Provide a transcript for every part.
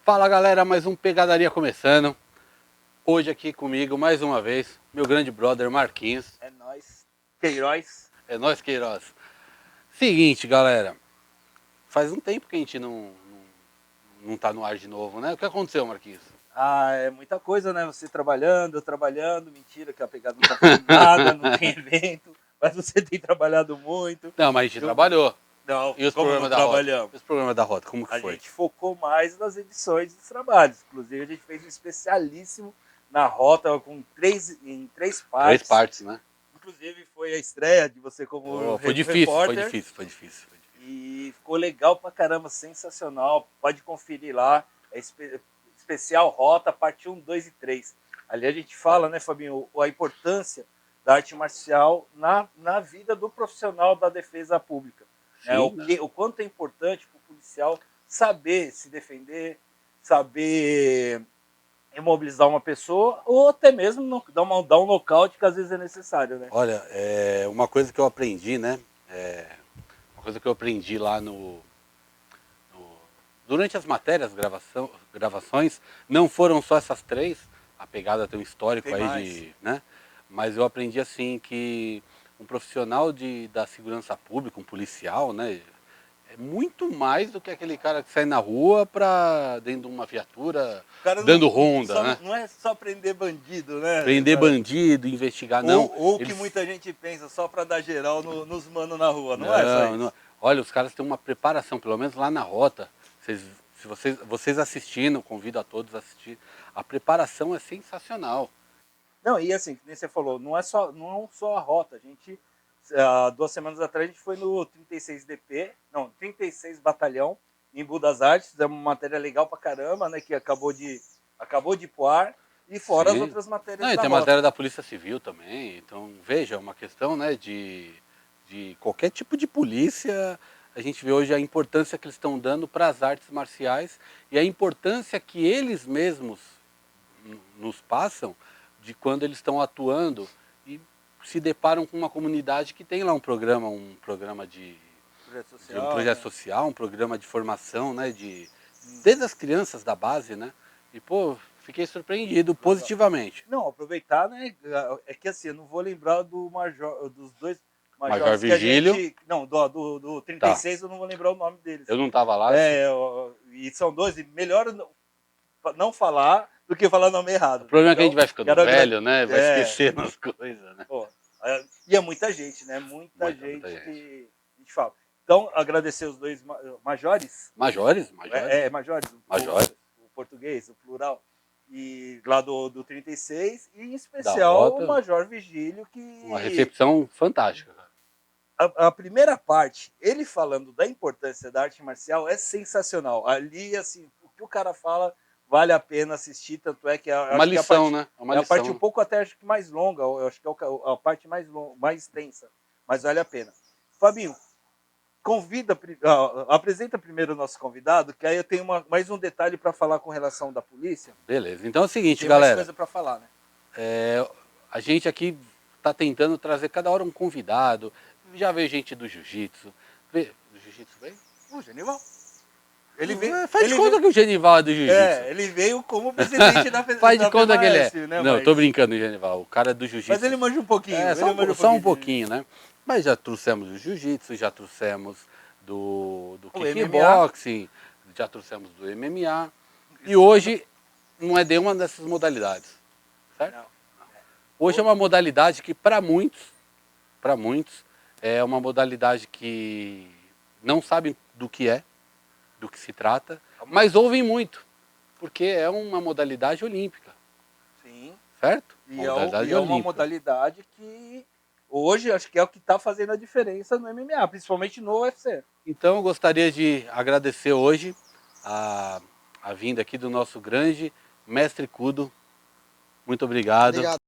Fala galera, mais um Pegadaria começando. Hoje aqui comigo, mais uma vez, meu grande brother Marquinhos. É nóis. Queiroz. É nóis, Queiroz. Seguinte, galera. Faz um tempo que a gente não tá no ar de novo, né? O que aconteceu, Marquinhos? Ah, é muita coisa, né? Você trabalhando, eu trabalhando. Mentira que a pegada não tá fazendo nada, não tem evento. Mas você tem trabalhado muito. Não, mas a gente trabalhou. Não, E os como não programas da Rota? trabalhamos? E os programas da Rota, como que A foi? gente focou mais nas edições dos trabalhos. Inclusive, a gente fez um especialíssimo na Rota em três Três partes. partes, né? Inclusive, foi a estreia de você como Foi difícil, repórter. foi difícil. E ficou legal pra caramba, sensacional. Pode conferir lá. É especial Rota, parte 1, 2 e 3. Ali a gente fala, né, Fabinho, a importância da arte marcial na vida do profissional da defesa pública. Sim, O quanto é importante para o policial saber se defender, saber imobilizar uma pessoa, ou até mesmo dar um nocaute que às vezes é necessário, né? Olha, uma coisa que eu aprendi, né? Uma coisa que eu aprendi lá durante as matérias, gravações, não foram só essas três, a pegada tem um histórico Tem aí mais. né? Mas eu aprendi assim que um profissional da segurança pública, um policial, né? É muito mais do que aquele cara que sai na rua dentro de uma viatura, dando ronda, né? Não é só prender bandido, né? Prender bandido, investigar, não. Ou que muita gente pensa só para dar geral nos manos na rua, não é só isso? Não. Olha, os caras têm uma preparação, pelo menos lá na Rota. Se vocês assistindo, convido a todos a assistir. A preparação é sensacional. Não, e assim, como você falou, não é só a Rota. A gente, 2 semanas atrás, a gente foi no 36 Batalhão, em Budas Artes. Fizemos uma matéria legal pra caramba, né? Que acabou de ir pro ar. E fora Sim. as outras matérias Não, e da tem Rota. matéria da Polícia Civil também. Então, veja, é uma questão, né, de qualquer tipo de polícia. A gente vê hoje a importância que eles estão dando para as artes marciais e a importância que eles mesmos nos passam de quando eles estão atuando e se deparam com uma comunidade que tem lá um programa de um projeto social, um programa de formação, né, desde as crianças da base, né? E pô, fiquei surpreendido positivamente. Não, aproveitar, né? É que assim, eu não vou lembrar dos dois Major majores que a Virgílio. gente. Não, do 36 eu não vou lembrar o nome deles. Eu não estava lá. E são dois, e melhor não falar do que falar o nome errado. O problema é que a gente vai ficando velho, né? Vai esquecendo as coisas, né? Pô, e é muita gente, né? Muita gente que a gente fala. Então, agradecer os dois majores. Majores? Majores. Majores. O português, o plural. E lá do 36, e em especial o Major Vigílio, que... Uma recepção fantástica. A primeira parte, ele falando da importância da arte marcial é sensacional. Ali, assim, o que o cara fala vale a pena assistir, tanto é que uma lição, né? É a parte um pouco até acho que mais longa, eu acho que é a parte mais tensa, mas vale a pena. Fabinho, apresenta primeiro o nosso convidado, que aí eu tenho mais um detalhe para falar com relação da polícia. Beleza, então é o seguinte, tem galera. Tem mais coisa para falar, né? A gente aqui está tentando trazer cada hora um convidado. Já veio gente do jiu-jitsu. Do jiu-jitsu veio? O Genival. Ele veio, faz de conta que o Genival é do jiu-jitsu. Ele veio como presidente da Faz de conta que ele é. Né, não, tô brincando, Genival. O cara é do jiu-jitsu. Mas ele manja um pouquinho. Só um pouquinho, né? Mas já trouxemos do jiu-jitsu, já trouxemos do kickboxing, já trouxemos do MMA. E hoje não é de uma dessas modalidades. Certo? Não. Hoje é uma modalidade que para muitos, é uma modalidade que não sabem do que se trata, mas ouvem muito, porque é uma modalidade olímpica. Sim. Certo? É uma modalidade que hoje acho que é o que está fazendo a diferença no MMA, principalmente no UFC. Então eu gostaria de agradecer hoje a vinda aqui do nosso grande mestre Kudo. Muito obrigado. Obrigado.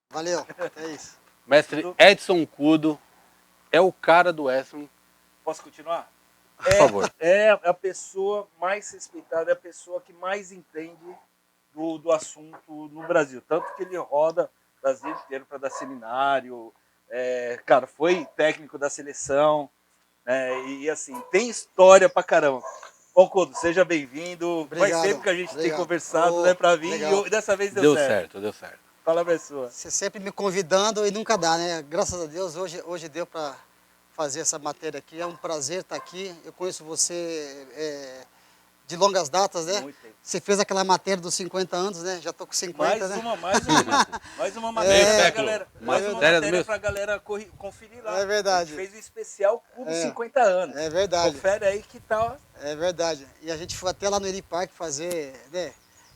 Valeu, é isso. Mestre Edson Kudo é o cara do wrestling. Posso continuar? Por favor. É a pessoa mais respeitada, é a pessoa que mais entende do assunto no Brasil. Tanto que ele roda Brasil inteiro para dar seminário. Cara, foi técnico da seleção. E assim, tem história pra caramba. Bom, Couto, seja bem-vindo. Faz Obrigado. tempo que a gente tem Obrigado. conversado, Ô, né, pra vir, legal. e dessa vez Deu certo, deu certo. Fala, pessoa. Você sempre me convidando e nunca dá, né? Graças a Deus, hoje deu para fazer essa matéria aqui. É um prazer estar aqui. Eu conheço você de longas datas, né? Muito tempo. Você fez aquela matéria dos 50 anos, né? Já tô com 50, né? Mais uma matéria pra século. galera. Matéria Mais do uma meu- matéria pra galera conferir lá. É verdade. A gente fez um especial Clube É. 50 anos. É verdade. Confere aí que tal. É verdade. E a gente foi até lá no Eri Park fazer, né?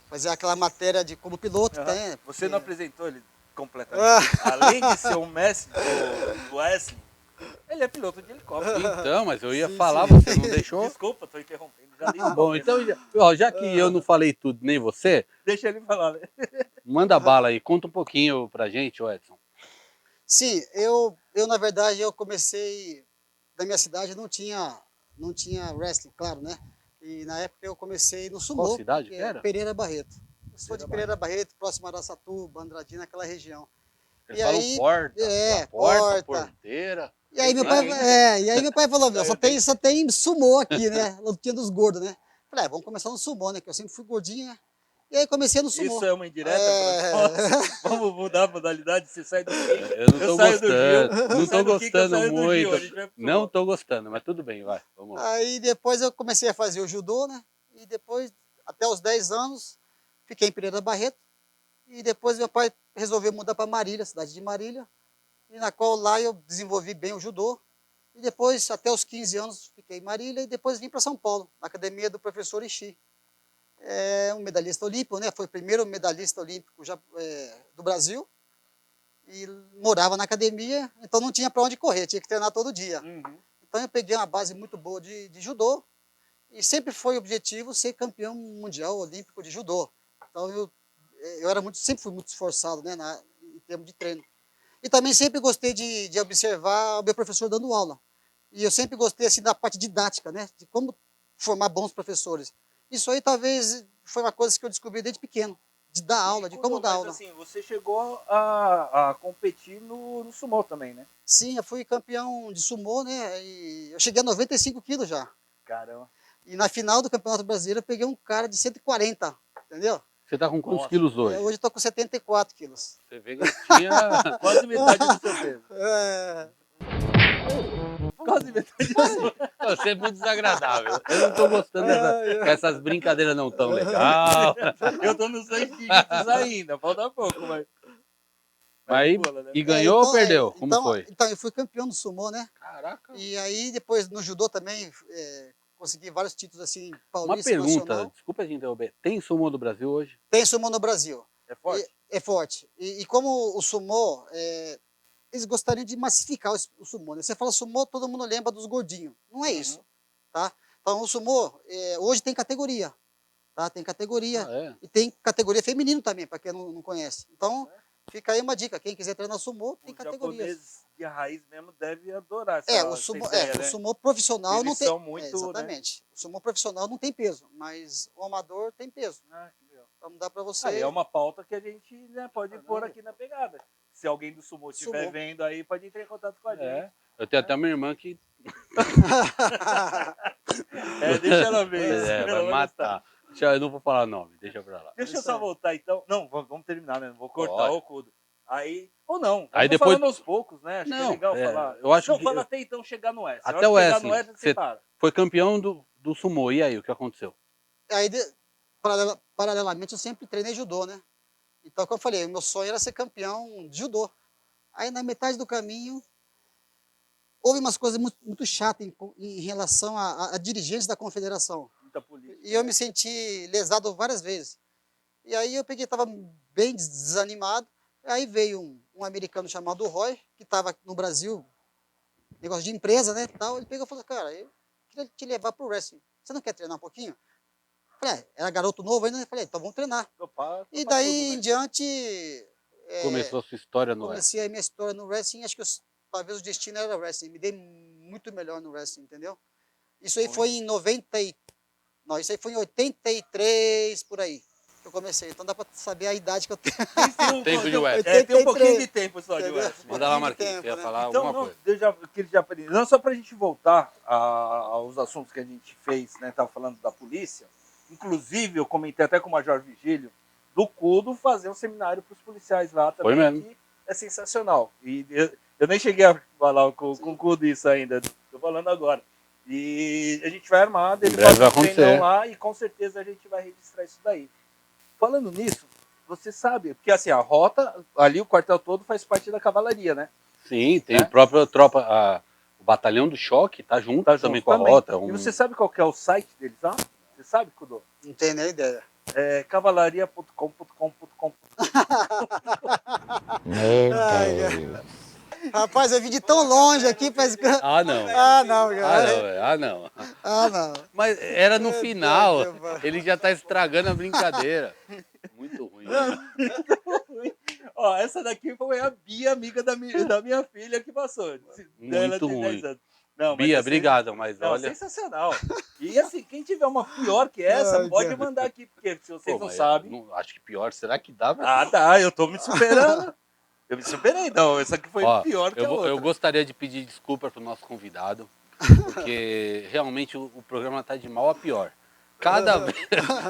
Fazer aquela matéria de como piloto, Uhum. né? Você não apresentou ele completamente. Ah. Além de ser um mestre do Wesley, ele é piloto de helicóptero. Então, mas eu ia Sim, falar, sim. você não deixou? Desculpa, tô interrompendo. Já dei um Bom, então, ó, já que eu não falei tudo, nem você, Deixa ele falar, né? manda bala aí, conta um pouquinho pra gente, ô Edson. Sim, eu na verdade eu comecei da minha cidade não tinha wrestling, claro, né? E na época eu comecei no sumô. Qual cidade que é era? Pereira Barreto. Eu sou de Pereira Barreto, próximo a Araçatuba, Andradina, aquela região. Eles E falam aí, porta, é, porta, porta. porteira. E aí meu Não pai, é? e aí meu pai falou, Não, só eu tem sumô aqui, né? Lutinha dos gordos, né? Falei, vamos começar no sumô, né? Que eu sempre fui gordinho, né? E aí comecei no sumô. Isso é uma indireta para nós. Vamos mudar a modalidade, você sai do kick. Eu não tô saio do Gil. gostando, Você não sai tô do kick, eu gostando saio do Gil. muito. A gente vai pro Não sumô. tô gostando, mas tudo bem, vai, vamos lá. Aí depois eu comecei a fazer o judô, né? E depois, até os 10 anos, fiquei em Pereira Barreto. E depois meu pai resolveu mudar para Marília, cidade de Marília. E na qual lá eu desenvolvi bem o judô. E depois, até os 15 anos, fiquei em Marília. E depois vim para São Paulo, na academia do professor Ishii. É um medalhista olímpico, né? Foi o primeiro medalhista olímpico do Brasil. E morava na academia, então não tinha para onde correr, tinha que treinar todo dia. Uhum. Então eu peguei uma base muito boa de judô. E sempre foi o objetivo ser campeão mundial olímpico de judô. Então eu sempre fui muito esforçado, né, em termos de treino. E também sempre gostei de observar o meu professor dando aula. E eu sempre gostei assim da parte didática, né, de como formar bons professores. Isso aí talvez foi uma coisa que eu descobri desde pequeno, de dar aula, de como dar Mas aula. assim, você chegou a competir no sumô também, né? Sim, eu fui campeão de sumô, né, e eu cheguei a 95 quilos já. Caramba. E na final do Campeonato Brasileiro eu peguei um cara de 140, entendeu? Você tá com quantos Nossa. quilos hoje? Hoje eu tô com 74 quilos. Você vê que eu tinha... Quase metade do seu peso. É, Quase metade do seu peso. Você é muito desagradável. Eu não tô gostando dessas brincadeiras não tão legal. Eu tô nos 100 dígitos ainda, falta pouco, mas... Aí, pula, né? e ganhou ou então, perdeu? Como foi? Então, eu fui campeão do sumô, né? Caraca. E aí depois no judô também consegui vários títulos assim, Uma paulista, pergunta, nacional. desculpa te interromper. Tem sumô do Brasil hoje? Tem sumô no Brasil. É forte? É forte. E como o sumô, eles gostariam de massificar o sumô, né? Você fala sumô, todo mundo lembra dos gordinhos. Não é isso, tá? Então o sumô, hoje tem categoria, tá? Tem categoria. Ah, é? E tem categoria feminino também, para quem não conhece. Então, fica aí uma dica. Quem quiser treinar sumô, tem Os categorias. japoneses de raiz mesmo devem adorar O essa sumô, ideia, o né? sumô profissional Eles não tem. são muito, exatamente. O sumô profissional não tem peso, mas o amador tem peso. Que legal. Então dá para você. Aí é uma pauta que a gente, né, pode pôr aqui na pegada. Se alguém do sumô estiver Sumô. vendo aí, pode entrar em contato com a gente. É. Eu tenho até uma irmã que Deixa ela ver isso. vai ela matar. Eu não vou falar nome, deixa pra lá. Deixa eu só voltar então. Não, vamos terminar, né? Não vou cortar Pode. o cudo. Aí, ou não, Aí vamos depois- falando aos poucos, né? Acho que é Não, legal falar. eu acho Não, que- fala até então chegar no S. Até o chegar S, no S, você você- para. Foi campeão do sumô, e aí, o que aconteceu? Aí, paralelamente, eu sempre treinei judô, né? Então, como eu falei, o meu sonho era ser campeão de judô. Aí, na metade do caminho, houve umas coisas muito chatas em relação a dirigentes da confederação. Muita política. E eu me senti lesado várias vezes. E aí eu peguei, estava bem desanimado. Aí veio um americano chamado Roy, que estava no Brasil, negócio de empresa, né? Tal. Ele pegou e falou, cara, eu queria te levar pro wrestling. Você não quer treinar um pouquinho? Falei, era garoto novo ainda, né? Falei, então vamos treinar. Topa E tudo, daí né? em diante, Começou a sua história no S. comecei a minha história no wrestling. Acho que talvez o destino era wrestling. Me dei muito melhor no wrestling, entendeu? Isso aí foi em 90 Não, isso aí foi em 83, por aí. que eu comecei. Então dá para saber a idade que eu tenho. Tempo de Wesley. Tem um pouquinho 83. de tempo só de Entendeu? Wesley. Manda lá, pouquinho de Marquinhos, tempo, você ia né? falar Então, alguma não, coisa. eu já aprendi. Não, só para a gente voltar aos assuntos que a gente fez, né? Tava falando da polícia. Inclusive, eu comentei até com o Major Vigílio, do CUDO fazer um seminário para os policiais lá também, Foi mesmo. que é sensacional. E eu nem cheguei a falar com o CUDO isso ainda, estou falando agora. E a gente vai armar, ele breve vai faz um treinão acontecer. lá e com certeza a gente vai registrar isso daí. Falando nisso, você sabe, porque assim, a rota, ali o quartel todo faz parte da cavalaria, né? Sim, tem É? a própria tropa, o batalhão do choque tá junto Tá também junto com a também. rota. E você sabe qual que é o site deles lá? Você sabe, Cudô? Não tenho nem ideia. É cavalaria.com.com.com. Meu Ai, Deus. Rapaz, eu vim de tão longe aqui para... Ah, não. Ah, não, Ah, não, cara. velho. Ah, não. Ah, não. Mas era no Meu final. Deus, mano. Ele já tá estragando a brincadeira. Muito ruim. Ó, essa daqui foi a Bia, amiga da minha filha que passou. Ela Muito tem ruim. 10 anos. Não, mas Bia, é obrigado, mas Não, olha. sensacional. E assim, quem tiver uma pior que essa, Ai, pode cara. mandar aqui, porque se vocês Pô, não mas sabem. acho que pior. Será que dá? Ah, dá, eu tô me superando. Eu me superei, não. Essa aqui foi Ó, pior que a eu outra. gostaria de pedir desculpa pro nosso convidado, porque realmente o programa tá de mal a pior.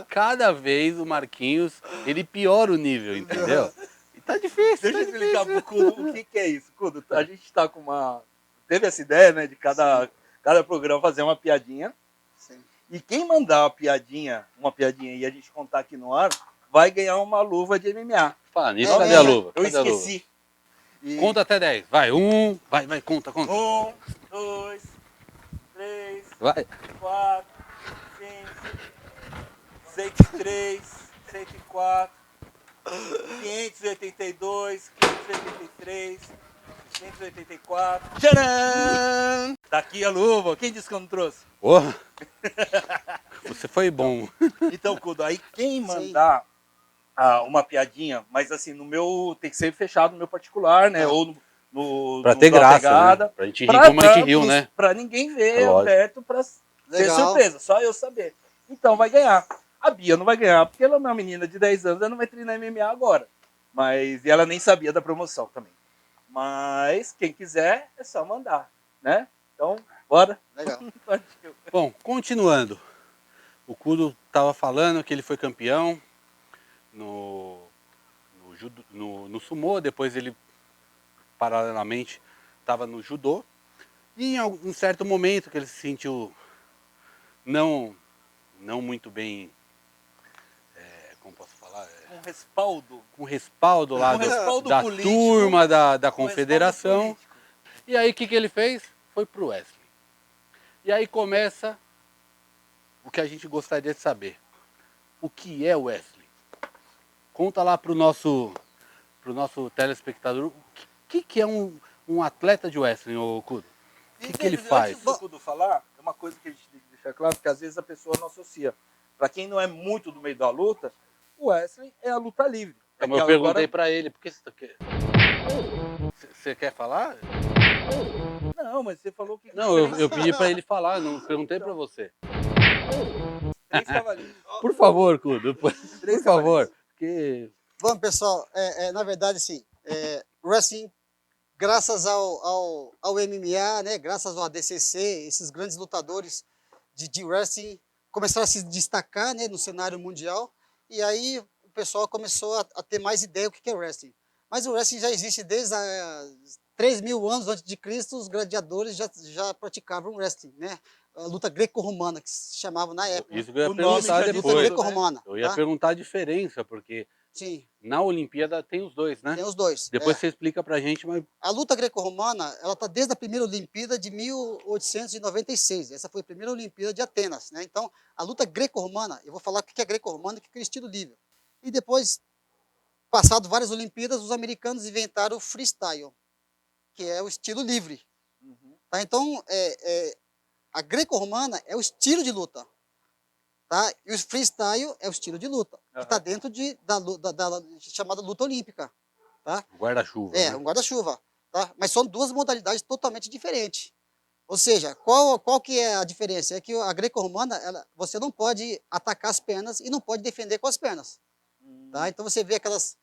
Cada vez o Marquinhos, ele piora o nível, entendeu? E tá difícil, Deixa tá eu explicar difícil. pro Cudo o que é isso. Cudo, a gente tá com uma. Teve essa ideia, né, de cada programa fazer uma piadinha. Sim. E quem mandar uma piadinha e a gente contar aqui no ar, vai ganhar uma luva de MMA. Fala nisso, É cadê a mesmo? luva? Eu Cadê a luva? esqueci. E Conta até 10. Vai, vai, conta. 1, 2, 3, Vai. 4, 5, 103, 104, 582, 583, 584. Tcharam! Tá aqui a luva. Quem disse que eu não trouxe? Porra. Você foi bom. Então, Cudo, aí quem mandar uma piadinha, mas assim, no meu. Tem que ser fechado no meu particular, né? Ou Pra no ter da graça, pegada, né? Pra gente rir como a gente riu, né? Pra ninguém ver É lógico. aberto, pra ser Legal. surpresa, só eu saber. Então vai ganhar. A Bia não vai ganhar, porque ela é uma menina de 10 anos, ela não vai treinar MMA agora. E ela nem sabia da promoção também. Mas quem quiser é só mandar, né? Então, bora. Legal. Partiu. Bom, continuando. O Kudo estava falando que ele foi campeão no sumô, depois ele, paralelamente, estava no judô. E em um certo momento que ele se sentiu não muito bem, como posso falar? Um respaldo. Com respaldo lá Um respaldo da político, turma da um confederação. respaldo político. E aí o que ele fez? Foi pro Wesley. E aí começa o que a gente gostaria de saber. O que é o Wesley? Conta lá pro nosso telespectador o que é um atleta de Wesley, ô Kudo? O que ele faz? Antes do Cudo falar, é uma coisa que a gente tem que deixar claro, porque às vezes a pessoa não associa. Para quem não é muito do meio da luta, o Wesley é a luta livre. Então, eu perguntei para ele, por que você quer? Você quer falar? Não, mas você falou que... Não, eu pedi para ele falar, não perguntei para você. 3 cavalinhos. Por favor, Kudo, por Três favor. Porque Bom, pessoal, na verdade, assim, o wrestling, graças ao MMA, né, graças ao ADCC, esses grandes lutadores de wrestling começaram a se destacar, né, no cenário mundial, e aí o pessoal começou a ter mais ideia do que é wrestling. Mas o wrestling já existe desde 3.000 anos antes de Cristo, os gladiadores já praticavam wrestling, né? A luta greco-romana, que se chamava na época. isso que eu ia O nome perguntar já diz Luta depois. tudo, greco-romana. Eu ia Tá? perguntar a diferença, porque Sim, na Olimpíada tem os dois, né? tem os dois. Depois É. você explica pra gente, mas A luta greco-romana, ela está desde a primeira Olimpíada de 1896. Essa foi a primeira Olimpíada de Atenas, né? Então, a luta greco-romana, eu vou falar o que é greco-romana e o que é estilo livre. E depois, passado várias Olimpíadas, os americanos inventaram o freestyle, que é o estilo livre. Uhum. Tá? Então, a greco-romana é o estilo de luta. Tá? E o freestyle é o estilo de luta, que está dentro da chamada luta olímpica. Tá? guarda-chuva. É, né? um guarda-chuva. Tá? Mas são duas modalidades totalmente diferentes. Ou seja, qual que é a diferença? É que a greco-romana, você não pode atacar as pernas e não pode defender com as pernas. Tá? Então você vê aquelas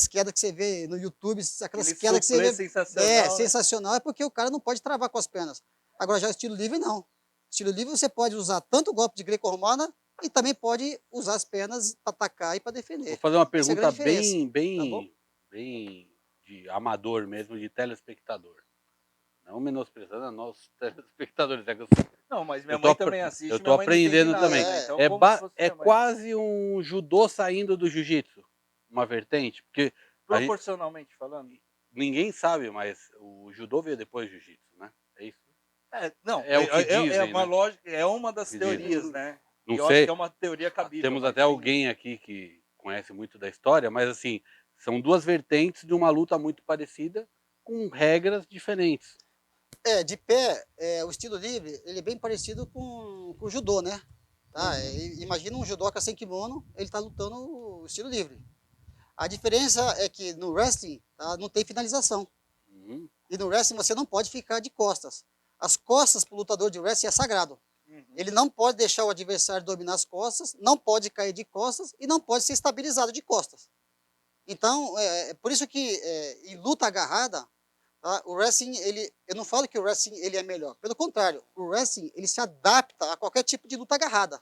quedas que você vê no YouTube, aquelas Aquele quedas que você soufflé vê. sensacional, É, né? sensacional, é porque o cara não pode travar com as pernas. Agora já o estilo livre, não. Estilo livre você pode usar tanto o golpe de greco-romana e também pode usar as pernas para atacar e para Vou defender. fazer uma Essa é a pergunta grande diferença. Tá bom? bem de amador mesmo, de telespectador. Não menosprezando a nossos telespectadores. É que Não, mas minha eu tô, mãe também assiste, eu tô minha mãe não entende aprendendo nada, também. né? Então, É, como se fosse é minha mãe. quase um judô saindo do jiu-jitsu, uma vertente, porque Proporcionalmente falando. ninguém sabe, mas o judô veio depois do jiu-jitsu, né? É isso? Não, É o que é dizem, uma né? lógica, é uma O das que dizem. teorias, né? Não E eu acho sei, que é uma teoria cabível. temos mas até tem- alguém aqui que conhece muito da história, mas assim, são duas vertentes de uma luta muito parecida, com regras diferentes. De pé, o estilo livre, ele é bem parecido com o judô, né? Tá? Imagina um judoca sem kimono, ele está lutando o estilo livre. A diferença é que no wrestling, tá, não tem finalização. Uhum. E no wrestling você não pode ficar de costas. As costas para o lutador de wrestling é sagrado. Ele não pode deixar o adversário dominar as costas, não pode cair de costas e não pode ser estabilizado de costas. Então, por isso que em luta agarrada, tá, o wrestling, eu não falo que o wrestling ele é melhor. Pelo contrário, o wrestling ele se adapta a qualquer tipo de luta agarrada.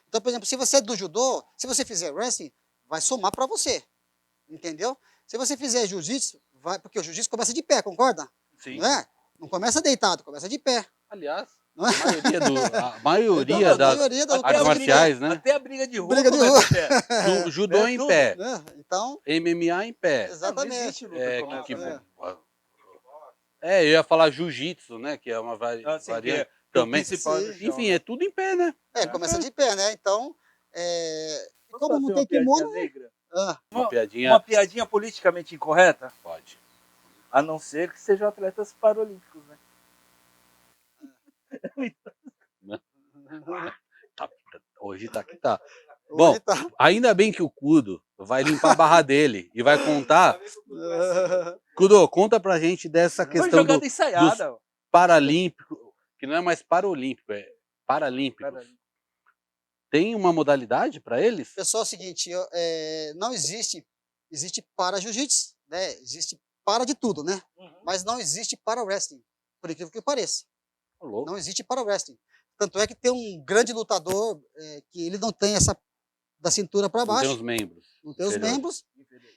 Então, por exemplo, se você é do judô, se você fizer wrestling, vai somar para você. Entendeu? Se você fizer jiu-jitsu, vai, porque o jiu-jitsu começa de pé, concorda? Sim. Não é? Não começa deitado, começa de pé. Aliás, Não é? a maioria Então, a das maioria da Até artes a briga- marciais, né? Até a briga de rua Briga de começa rua. em pé. Judô Né? em Tudo. pé, Né? Então, MMA em pé. Não existe exatamente. luta que começa, Que, né? eu ia falar jiu-jitsu, né? Que é uma Assim, variante que o também. principal é no Sim. chão, Enfim, né? é tudo em pé, né? Começa de pé, né? Então, Posso como não fazer tem uma piadinha kimono, negra? Uma piadinha Uma piadinha politicamente incorreta? pode. A não ser que sejam atletas paralímpicos, né? Hoje tá que tá. hoje Bom, tá. ainda bem que o Kudo vai limpar a barra dele e vai contar. Kudo, conta pra gente dessa Foi questão jogada dos ensaiada. paralímpicos, que não é mais paralímpico, é paralímpicos. Tem uma modalidade para eles? Pessoal, é o seguinte, não existe para jiu-jitsu, né? Existe para de tudo, né? Mas não existe para wrestling, por incrível que pareça. Ô, louco. Não existe para wrestling. Tanto é que tem um grande lutador que ele não tem essa da cintura para Não tem baixo, os membros. não tem os inferiores. membros,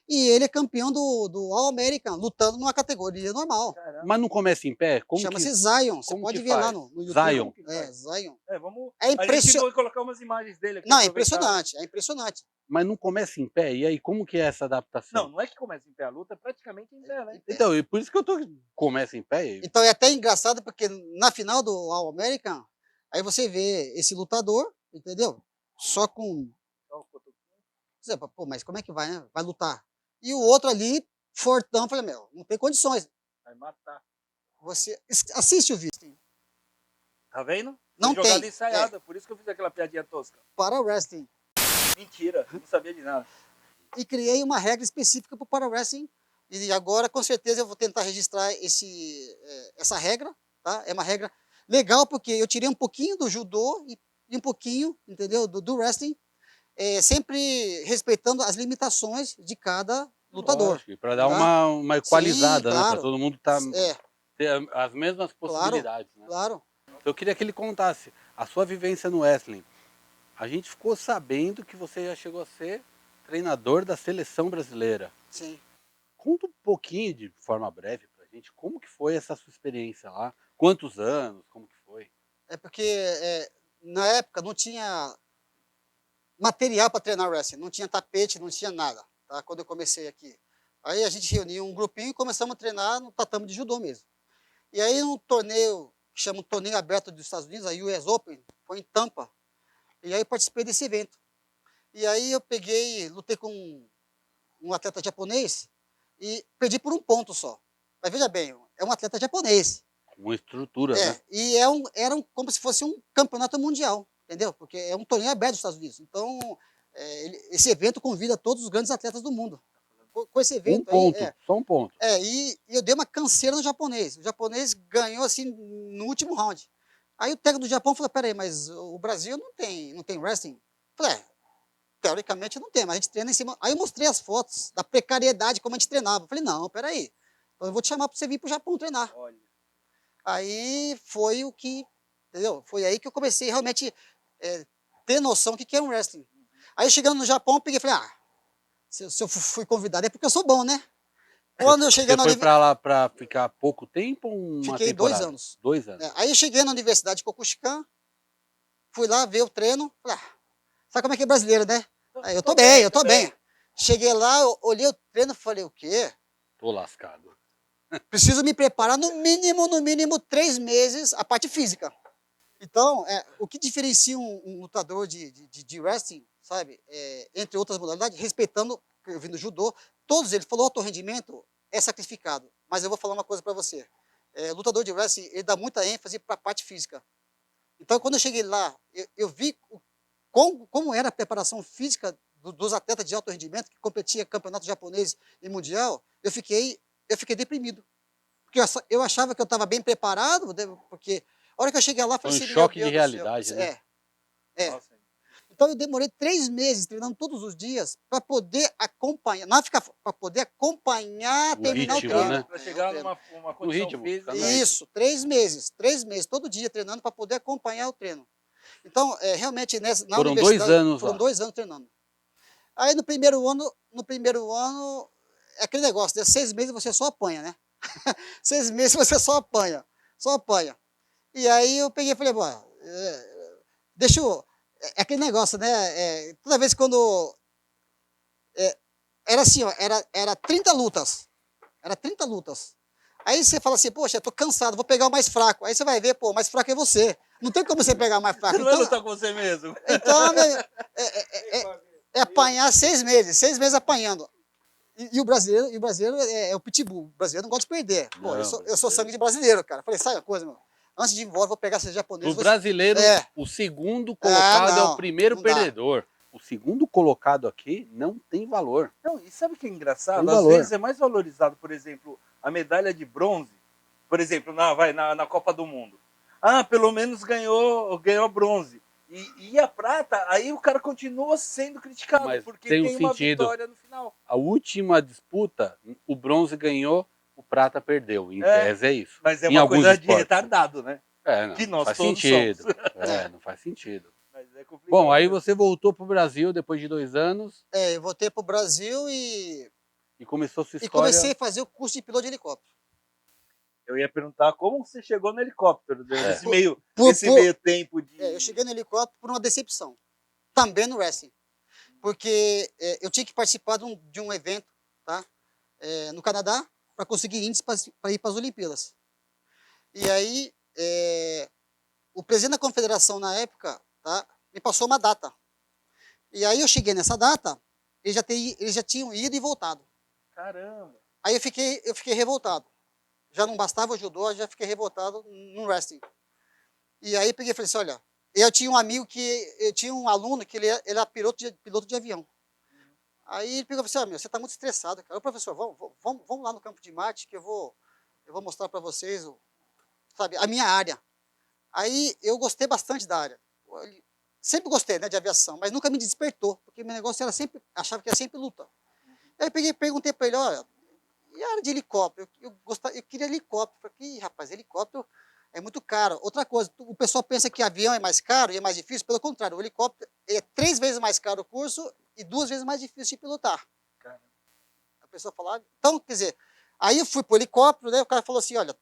e ele é campeão do All American, lutando numa categoria normal. Caramba. Mas não começa em pé? Chama-se Zion, você como pode que ver lá faz? no YouTube. Zion. Zion. Vamos. É A gente impressionante. vai colocar umas imagens dele aqui. Não, é aproveitar. impressionante, é impressionante. Mas não começa em pé? E aí, como que é essa adaptação? Não é que começa em pé, a luta é praticamente em pé, né? Então, e por isso que eu tô... Começa em pé? Então é até engraçado porque na final do All American, aí você vê esse lutador, entendeu? Só com... Você fala, pô, mas como é que vai, né? Vai lutar. E o outro ali, fortão, falei, meu, não tem condições. Vai matar. Você assiste o vídeo. Tá vendo? Não Foi jogada tem. ensaiada, por isso que eu fiz aquela piadinha tosca. Para wrestling. Mentira, não sabia de nada. E criei uma regra específica para o para wrestling. E agora, com certeza, eu vou tentar registrar essa regra. Tá? É uma regra legal, porque eu tirei um pouquinho do judô e um pouquinho, entendeu, do wrestling, sempre respeitando as limitações de cada lutador. Para dar tá? uma equalizada, Sim, né? claro. Para todo mundo ter as mesmas possibilidades. Né? Claro. Eu queria que ele contasse a sua vivência no wrestling. A gente ficou sabendo que você já chegou a ser treinador da seleção brasileira. Sim. Conta um pouquinho, de forma breve, pra gente, como que foi essa sua experiência lá? Quantos anos? Como que foi? É porque na época não tinha material para treinar wrestling, não tinha tapete, não tinha nada, tá? Quando eu comecei aqui. Aí a gente reuniu um grupinho e começamos a treinar no tatame de judô mesmo. E aí um torneio, que chama o Torneio Aberto dos Estados Unidos, a US Open, foi em Tampa. E aí eu participei desse evento. E aí eu lutei com um atleta japonês e perdi por um ponto só. Mas veja bem, é um atleta japonês. Uma estrutura, né? E era como se fosse um campeonato mundial, entendeu? Porque é um torneio aberto dos Estados Unidos. Então, esse evento convida todos os grandes atletas do mundo. Com esse evento só um ponto. E eu dei uma canseira no japonês. O japonês ganhou assim no último round. Aí o técnico do Japão falou, peraí, mas o Brasil não tem wrestling? Eu falei, teoricamente não tem, mas a gente treina em cima. Aí eu mostrei as fotos da precariedade, como a gente treinava. Eu falei, não, peraí, então eu vou te chamar para você vir para o Japão treinar. Olha. Aí foi o que, entendeu? Foi aí que eu comecei realmente ter noção do que é um wrestling. Aí chegando no Japão, eu peguei e falei, se eu fui convidado é porque eu sou bom, né? Quando eu cheguei Você na foi universidade, para lá para ficar pouco tempo ou uma fiquei 2 temporada? anos. 2 anos. Aí eu cheguei na Universidade de Kokushikan, fui lá ver o treino, falei, sabe como é que é brasileiro, né? Aí, eu tô bem. Cheguei lá, eu olhei o treino e falei, o quê? Tô lascado. Preciso me preparar no mínimo 3 meses a parte física. Então, o que diferencia um lutador de wrestling, sabe, entre outras modalidades, respeitando, eu vi no judô, todos eles, falou alto rendimento, é sacrificado. Mas eu vou falar uma coisa para você. Lutador de wrestling, ele dá muita ênfase para a parte física. Então, quando eu cheguei lá, eu vi como era a preparação física dos atletas de alto rendimento que competiam campeonato japonês e mundial, eu fiquei deprimido. Porque eu achava que eu estava bem preparado, porque a hora que eu cheguei lá, eu Foi falei um assim, meu choque de Deus do céu. realidade, né? Nossa. Então eu demorei 3 meses treinando todos os dias para poder acompanhar, não ficar, para poder acompanhar, O terminar ritmo, o treino. né? Para chegar treino. numa condição ritmo, física. exatamente. Isso, 3 meses, todo dia treinando para poder acompanhar o treino. Então, realmente, na Foram 2 universidade, anos foram lá. 2 anos treinando. Aí no primeiro ano, é aquele negócio, né? 6 meses você só apanha, né? 6 meses você só apanha. E aí eu peguei e falei, bom, deixa eu. É aquele negócio, né? Toda vez quando. Era assim, ó, era 30 lutas. Era 30 lutas. Aí você fala assim, poxa, eu tô cansado, vou pegar o mais fraco. Aí você vai ver, pô, o mais fraco é você. Não tem como você pegar o mais fraco. Você não vai lutar com você mesmo. Então é apanhar 6 meses apanhando. E o brasileiro é o pitbull. O brasileiro não gosta de perder. Pô, Não, eu sou brasileiro. sangue de brasileiro, cara. Falei, sabe a coisa, meu? Antes de ir embora, vou pegar esses japoneses. Pro brasileiro, É. o segundo colocado é o Não, primeiro não dá. perdedor. O segundo colocado aqui não tem valor. Não, e sabe o que é engraçado? Tem Às valor. vezes é mais valorizado, por exemplo, a medalha de bronze, por exemplo, na Copa do Mundo. Pelo menos ganhou bronze. E a prata, aí o cara continua sendo criticado, Mas porque tem um tem uma sentido. vitória no final. A última disputa, o bronze ganhou, o prata perdeu. Em É, tese é isso. Mas é Em uma alguns coisa de esportes. retardado, né? Não, Que não nós faz todos sentido. somos. Não faz sentido. Mas é complicado. Bom, aí você voltou pro Brasil depois de 2 anos Eu voltei pro Brasil e começou sua história. comecei a fazer o curso de piloto de helicóptero. Eu ia perguntar como você chegou no helicóptero, nesse meio tempo de... Eu cheguei no helicóptero por uma decepção. Também no wrestling. Porque eu tinha que participar de um evento, tá? No Canadá, para conseguir índice para ir para as Olimpíadas. E aí, o presidente da confederação na época, tá, me passou uma data. E aí eu cheguei nessa data, eles já tinham ido e voltado. Caramba! Aí eu fiquei revoltado. Já não bastava o judô, eu já fiquei revoltado no wrestling. E aí peguei e falei assim, olha, eu tinha um amigo eu tinha um aluno que ele era piloto de avião. Aí ele pegou e falou assim, você está muito estressado, cara. Ô, professor, vamos lá no campo de Marte que eu vou mostrar para vocês, sabe, a minha área. Aí eu gostei bastante da área. Sempre gostei, né, de aviação, mas nunca me despertou, porque meu negócio era sempre, achava que era sempre luta. Aí eu peguei e perguntei para ele, olha, e a área de helicóptero? Eu queria helicóptero. Eu falei, rapaz, helicóptero é muito caro. Outra coisa, o pessoal pensa que avião é mais caro e é mais difícil, pelo contrário, o helicóptero é 3 vezes mais caro o curso e 2 vezes mais difícil de pilotar. Caramba. A pessoa falava, então, quer dizer, aí eu fui para o helicóptero, né, o cara falou assim, olha,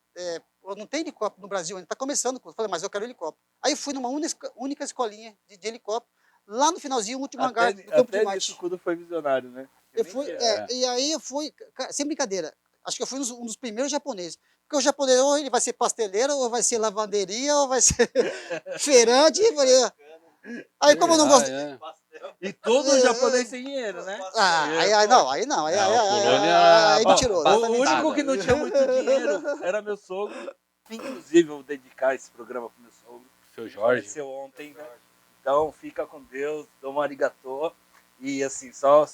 não tem helicóptero no Brasil, ainda está começando o curso. Eu falei, mas eu quero helicóptero. Aí eu fui numa única escolinha de helicóptero, lá no finalzinho, o último hangar do campo de Marte. Até Kudo foi visionário, né? Eu fui, e aí eu fui, sem brincadeira, acho que eu fui um dos primeiros japoneses. Porque o japonês, ou ele vai ser pasteleiro, ou vai ser lavanderia, ou vai ser feirante. Aí como eu não gostei... E todo japonês tem dinheiro, né? Aí não. Aí me tirou. O único que não tinha muito dinheiro era meu sogro. Inclusive, eu vou dedicar esse programa pro meu sogro. Seu Jorge. Faleceu ontem, né? Então, fica com Deus, domo arigatô. E assim, só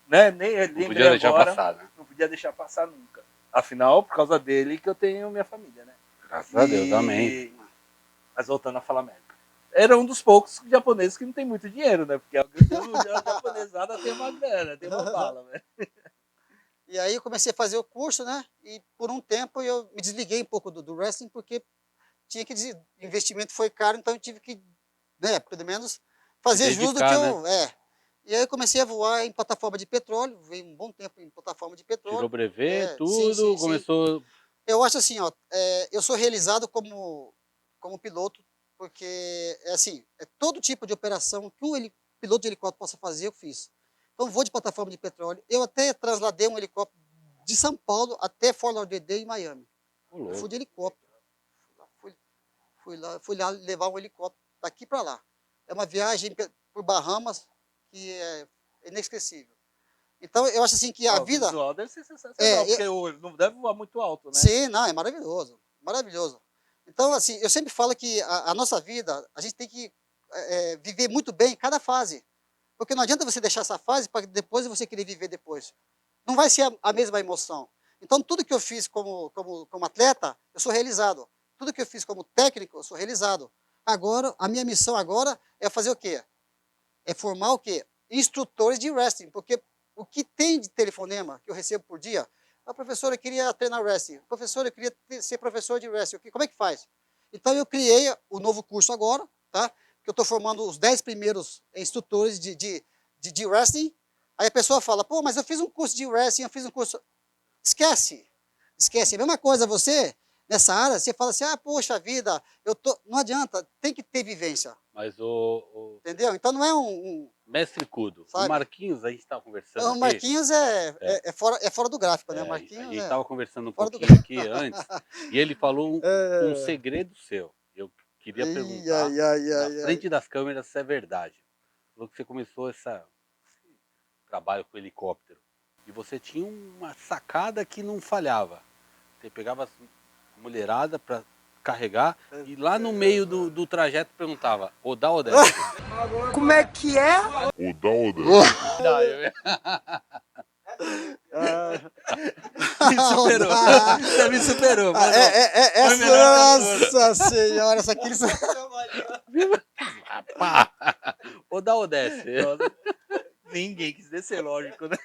né? Nem Não podia deixar agora, passar, né? não podia deixar passar nunca. Afinal, por causa dele que eu tenho minha família, né? Graças a Deus, amém. Mas voltando a falar merda. era um dos poucos japoneses que não tem muito dinheiro, né? Porque a japonesada tem uma grana, tem uma bala, né? E aí eu comecei a fazer o curso, né? E por um tempo eu me desliguei um pouco do wrestling, porque tinha que dizer, o investimento foi caro, então eu tive que, né, pelo menos fazer jus do que dedicar, né? eu. E aí eu comecei a voar em plataforma de petróleo, veio um bom tempo em plataforma de Tirou petróleo. brevet, Sim, tudo, sim, sim. começou... Eu acho assim, ó, eu sou realizado como piloto, porque é assim, todo tipo de operação que piloto de helicóptero possa fazer, eu fiz. Então, vou de plataforma de petróleo. Eu até trasladei um helicóptero de São Paulo até Fort Lauderdale, em Miami. Ô, Eu fui louco. de helicóptero. Fui lá levar um helicóptero daqui para lá. É uma viagem por Bahamas que é inesquecível. Então, eu acho assim que a O vida... visual deve ser sensacional, É, porque não deve voar muito alto, né? Sim, não, é maravilhoso, maravilhoso. Então, assim, eu sempre falo que a nossa vida, a gente tem que viver muito bem cada fase. Porque não adianta você deixar essa fase para depois você querer viver depois. Não vai ser a mesma emoção. Então, tudo que eu fiz como atleta, eu sou realizado. Tudo que eu fiz como técnico, eu sou realizado. Agora, a minha missão agora é fazer o quê? É formar o quê? Instrutores de wrestling, porque o que tem de telefonema que eu recebo por dia, professor, eu queria treinar wrestling, professor, eu queria ser professor de wrestling, como é que faz? Então eu criei o novo curso agora, tá? Que eu estou formando os 10 primeiros instrutores de wrestling. Aí a pessoa fala, pô, mas eu fiz um curso de wrestling, eu fiz um curso... Esquece, esquece. A mesma coisa você, nessa área, você fala assim, poxa vida, não adianta, tem que ter vivência. Mas o Entendeu? Então não é mestre Cudo, o sabe? Marquinhos, a gente estava conversando O aqui, Marquinhos é fora do gráfico, né? O a Marquinhos gente estava conversando um fora do pouquinho aqui gráfico. antes, e ele falou um segredo seu. Eu queria Ai, perguntar, ai, ai, na ai, ai. frente das câmeras, se é verdade. Falou que você começou esse trabalho com helicóptero, e você tinha uma sacada que não falhava. Você pegava as mulherada para carregar, e lá no meio do trajeto perguntava, ou dá ou desce? Como é que é? Verdade, Me superou. Você me superou, mano. Foi Essa, melhor que as nossa senhora, essa aqui... Pá! Ou dá ou desce? outras. Ninguém quis descer, lógico, né?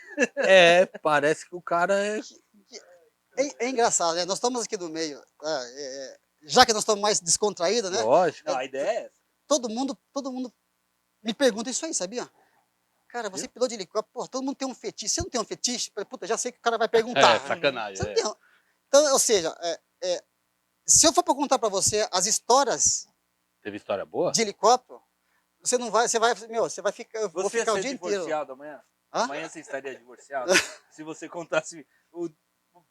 Parece que o cara é... É engraçado, né? Nós estamos aqui no meio, já que nós estamos mais descontraídos, né? Lógico. Não, a ideia é essa. Todo mundo me pergunta isso aí, sabia? Cara, você é piloto de helicóptero, pô, todo mundo tem um fetiche. Você não tem um fetiche? Puta, já sei que o cara vai perguntar. Sacanagem. Você não tem Então, ou seja, se eu for perguntar para você as histórias Teve história boa? de helicóptero, você vai ficar, eu vou Você ia ficar o ser dia inteiro. divorciado amanhã? Hã? Amanhã você estaria divorciado? Se você contasse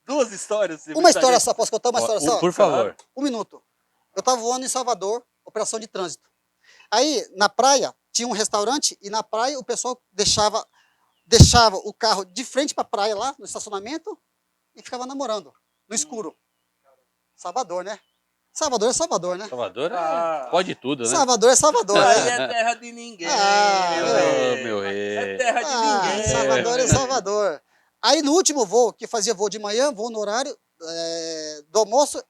duas histórias... Você Uma estaria- história só, posso contar uma história só? Por favor. Um minuto. Eu estava voando em Salvador, operação de trânsito. Aí, na praia, tinha um restaurante e na praia o pessoal deixava o carro de frente para a praia lá, no estacionamento, e ficava namorando, no escuro. Salvador, né? Salvador é Salvador, né? Salvador Ah. pode tudo, né? Salvador é Salvador, Aí né? é terra de ninguém, Ô, meu É rei. terra de ninguém. Salvador é Salvador. Aí no último voo, que fazia voo de manhã, voo no horário do almoço,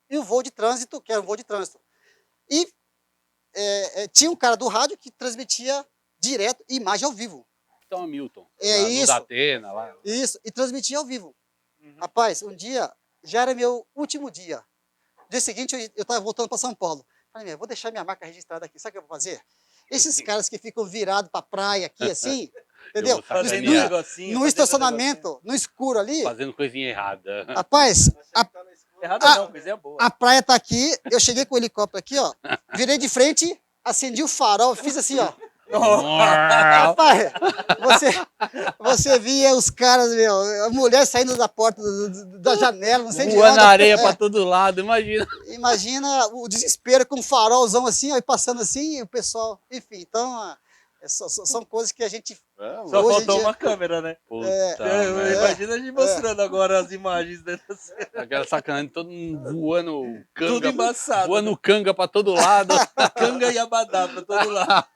e o voo de trânsito, que era um voo de trânsito. E tinha um cara do rádio que transmitia direto, imagem ao vivo. Então, Hamilton. É No isso. Datena, lá. Isso, e transmitia ao vivo. Uhum. Rapaz, um dia, já era meu último dia. No dia seguinte, eu estava voltando para São Paulo. Falei, vou deixar minha marca registrada aqui. Sabe o que eu vou fazer? Esses caras que ficam virados para a praia aqui, assim, entendeu? Eu vou sacanear. Fazendo um negocinho. No fazendo estacionamento, no escuro ali. Fazendo coisinha errada. Rapaz, negocinho. Errado não, coisinha boa. a praia tá aqui, eu cheguei com o helicóptero aqui, ó. Virei de frente, acendi o farol, fiz assim, ó. Rapaz, você via os caras, a mulher saindo da porta da janela, não sei de Voando onde. na areia pra todo lado, imagina. Imagina o desespero com um farolzão assim, ó, e passando assim, e o pessoal, enfim, então, são coisas que a gente... Só hoje em faltou dia- uma câmera, né? Puta Imagina merda. a gente mostrando agora as imagens dessa cena. Aquela sacanagem, todo mundo voando canga. Tudo embaçado. Voando Né? canga pra todo lado. Canga e abadá pra todo lado.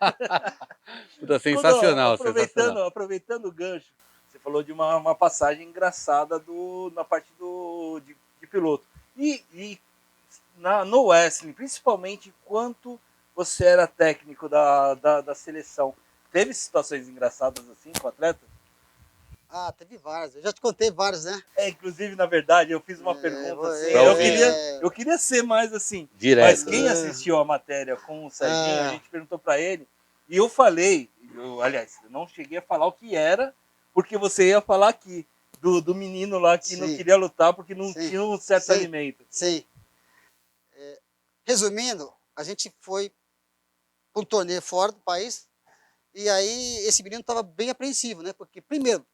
Puta, sensacional, sensacional. Aproveitando o gancho, você falou de uma passagem engraçada na parte de piloto. No wrestling, principalmente, quanto você era técnico da seleção, teve situações engraçadas assim com o atleta? Ah, teve várias. Eu já te contei várias, né? Inclusive, na verdade, eu fiz uma pergunta assim. Pra ouvir. Eu queria ser mais assim. Direto. Mas quem assistiu a matéria com o Serginho, a gente perguntou para ele. E eu falei, aliás, eu não cheguei a falar o que era, porque você ia falar aqui. Do menino lá que não queria lutar porque não tinha um certo alimento. Sim. Resumindo, a gente foi para um torneio fora do país. E aí esse menino estava bem apreensivo, né? Porque, primeiro,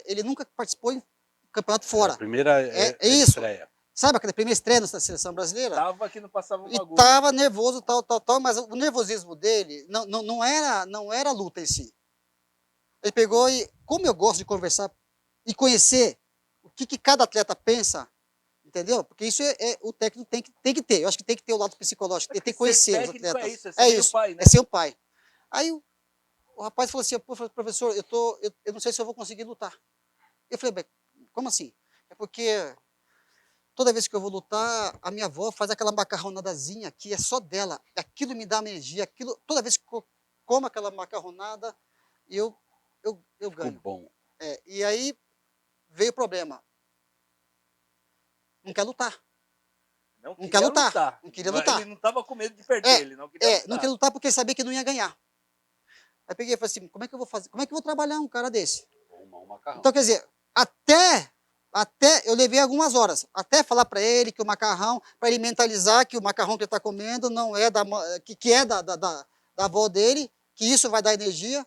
ele nunca participou em campeonato fora. A primeira isso. estreia. Sabe aquela primeira estreia na seleção brasileira? Tava que não passava uma agulha. E tava nervoso, tal, mas o nervosismo dele não era a luta em si. Ele pegou e, como eu gosto de conversar e conhecer o que cada atleta pensa, entendeu? Porque isso o técnico tem que ter. Eu acho que tem que ter o lado psicológico, tem que conhecer os atletas. É isso, é isso, o pai, né? é ser o pai. Aí o rapaz falou assim, professor, eu não sei se eu vou conseguir lutar. Eu falei, como assim? É porque toda vez que eu vou lutar, a minha avó faz aquela macarronadazinha que é só dela. Aquilo me dá energia, toda vez que eu como aquela macarronada, eu ganho. Ficou bom. E aí veio o problema. Não quer lutar. Não quer queria lutar. Não queria lutar. Ele não estava com medo de perder, ele não queria lutar. Não queria lutar porque sabia que não ia ganhar. Aí peguei e falei assim, como é que eu vou fazer? Como é que eu vou trabalhar um cara desse? Um macarrão. Então, quer dizer, até eu levei algumas horas, até falar para ele que o macarrão, para ele mentalizar que o macarrão que ele está comendo não é que é da avó dele, que isso vai dar energia.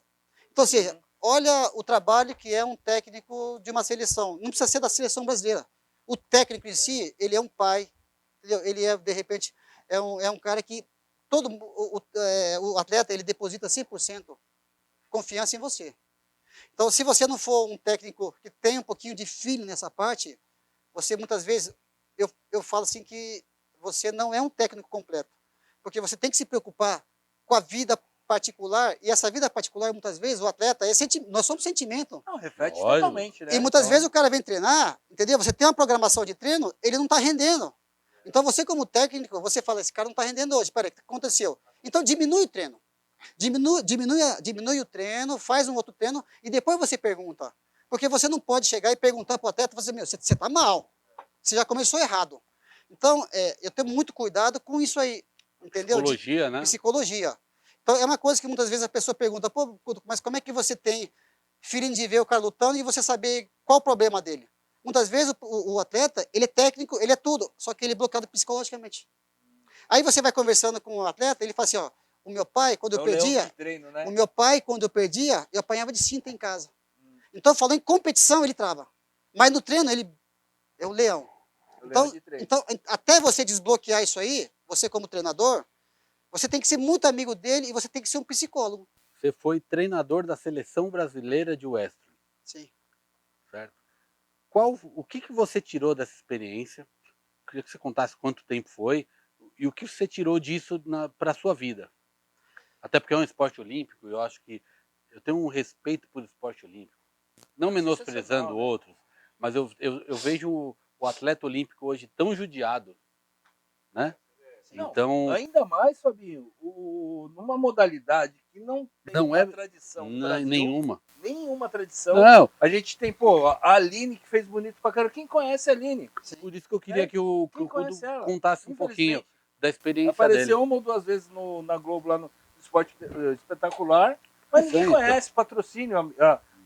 Então, ou seja, olha o trabalho que é um técnico de uma seleção. Não precisa ser da seleção brasileira. O técnico em si, ele é um pai, entendeu? Ele é, de repente, é um cara que o atleta, ele deposita 100% confiança em você. Então, se você não for um técnico que tem um pouquinho de feeling nessa parte, você muitas vezes, eu falo assim que você não é um técnico completo. Porque você tem que se preocupar com a vida particular, e essa vida particular, muitas vezes, o atleta, nós somos sentimento. Não, reflete totalmente, né? E muitas vezes o cara vem treinar, entendeu? Você tem uma programação de treino, ele não está rendendo. Então, você como técnico, você fala, esse cara não está rendendo hoje, peraí, o que aconteceu? Então, diminui o treino. Diminui o treino, faz um outro treino e depois você pergunta. Porque você não pode chegar e perguntar para o atleta, você está mal, você já começou errado. Então, eu tenho muito cuidado com isso aí, entendeu? Psicologia, né? Psicologia. Então, é uma coisa que muitas vezes a pessoa pergunta, pô, mas como é que você tem feeling de ver o cara lutando e você saber qual o problema dele? Muitas vezes o atleta, ele é técnico, ele é tudo, só que ele é bloqueado psicologicamente. Aí você vai conversando com o atleta, ele fala assim, ó, o meu pai, quando eu perdia, treino, né? eu apanhava de cinta em casa. Então, falando em competição, ele trava. Mas no treino, ele é o leão. Então, até você desbloquear isso aí, você como treinador, você tem que ser muito amigo dele e você tem que ser um psicólogo. Você foi treinador da seleção brasileira de wrestling. Sim. Certo? O que você tirou dessa experiência? Queria que você contasse quanto tempo foi e o que você tirou disso para a sua vida. Até porque é um esporte olímpico, eu acho que eu tenho um respeito por esporte olímpico. Não menosprezando outros, mas eu vejo o atleta olímpico hoje tão judiado, né? Não, então, ainda mais, Fabinho, numa modalidade que não tem uma tradição no Brasil. Nenhuma tradição. Não. A gente tem, pô, a Aline que fez bonito pra caramba. Quem conhece a Aline? Sim. Por isso que eu queria que o Kudo contasse um pouquinho da experiência Apareceu dele. uma ou duas vezes na Globo, lá no Esporte Espetacular, mas ninguém conhece, patrocínio.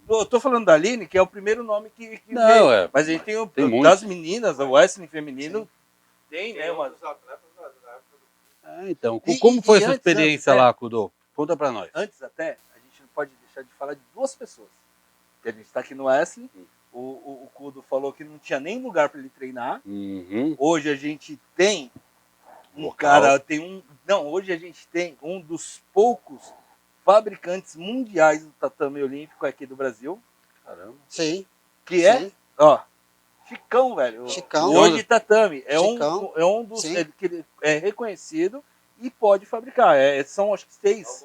Eu tô falando da Aline, que é o primeiro nome que não, veio. Mas a gente tem das meninas, o wrestling feminino, sim. Tem, né? Então, como foi essa experiência lá, Kudo? Conta pra nós. Antes até, a gente não pode deixar de falar de duas pessoas. A gente está aqui no wrestling, o Kudo falou que não tinha nem lugar para ele treinar. Hoje a gente tem hoje a gente tem um dos poucos fabricantes mundiais do tatame olímpico aqui do Brasil. Caramba. Sim. Que Chicão, velho. Chicão. Hoje tatame. É um dos que é reconhecido e pode fabricar. São acho que 6.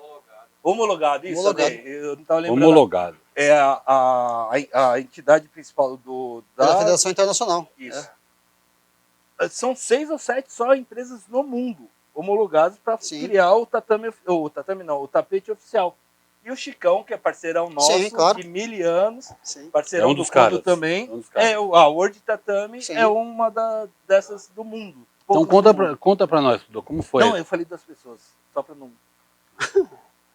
Homologado, isso. Homologado. Eu não estava lembrando. Homologado. É a entidade principal da Federação Internacional. Isso. São 6 ou 7 só empresas no mundo homologados para Sim. criar o tatame não, o tapete oficial. E o Chicão, que é parceirão nosso, Sim, claro. de 1000 anos, Sim. parceirão É um do dos Kondo caras, também, é um dos caras. a World Tatame Sim. é uma dessas do mundo. Então poucas do mundo. conta pra nós, Dudu, como foi? Não, eu falei das pessoas, só para não...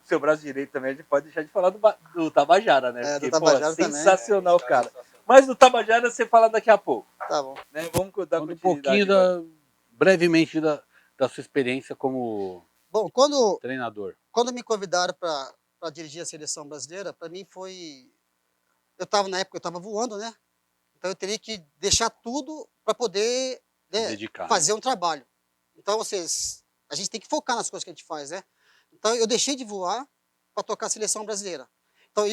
Seu braço direito também, a gente pode deixar de falar do Tabajara, né? É, do Porque, Tabajara pô, também. sensacional, cara. Mas do Tabajara você fala daqui a pouco, Tá bom. né? Vamos dar Conta um continuidade pouquinho, agora. brevemente, da sua experiência como Bom, quando treinador. me convidaram para dirigir a seleção brasileira, para mim foi... na época eu estava voando, né? Então eu teria que deixar tudo para poder, né, Dedicar, fazer um trabalho. Então, a gente tem que focar nas coisas que a gente faz, né? Então eu deixei de voar para tocar a seleção brasileira. Então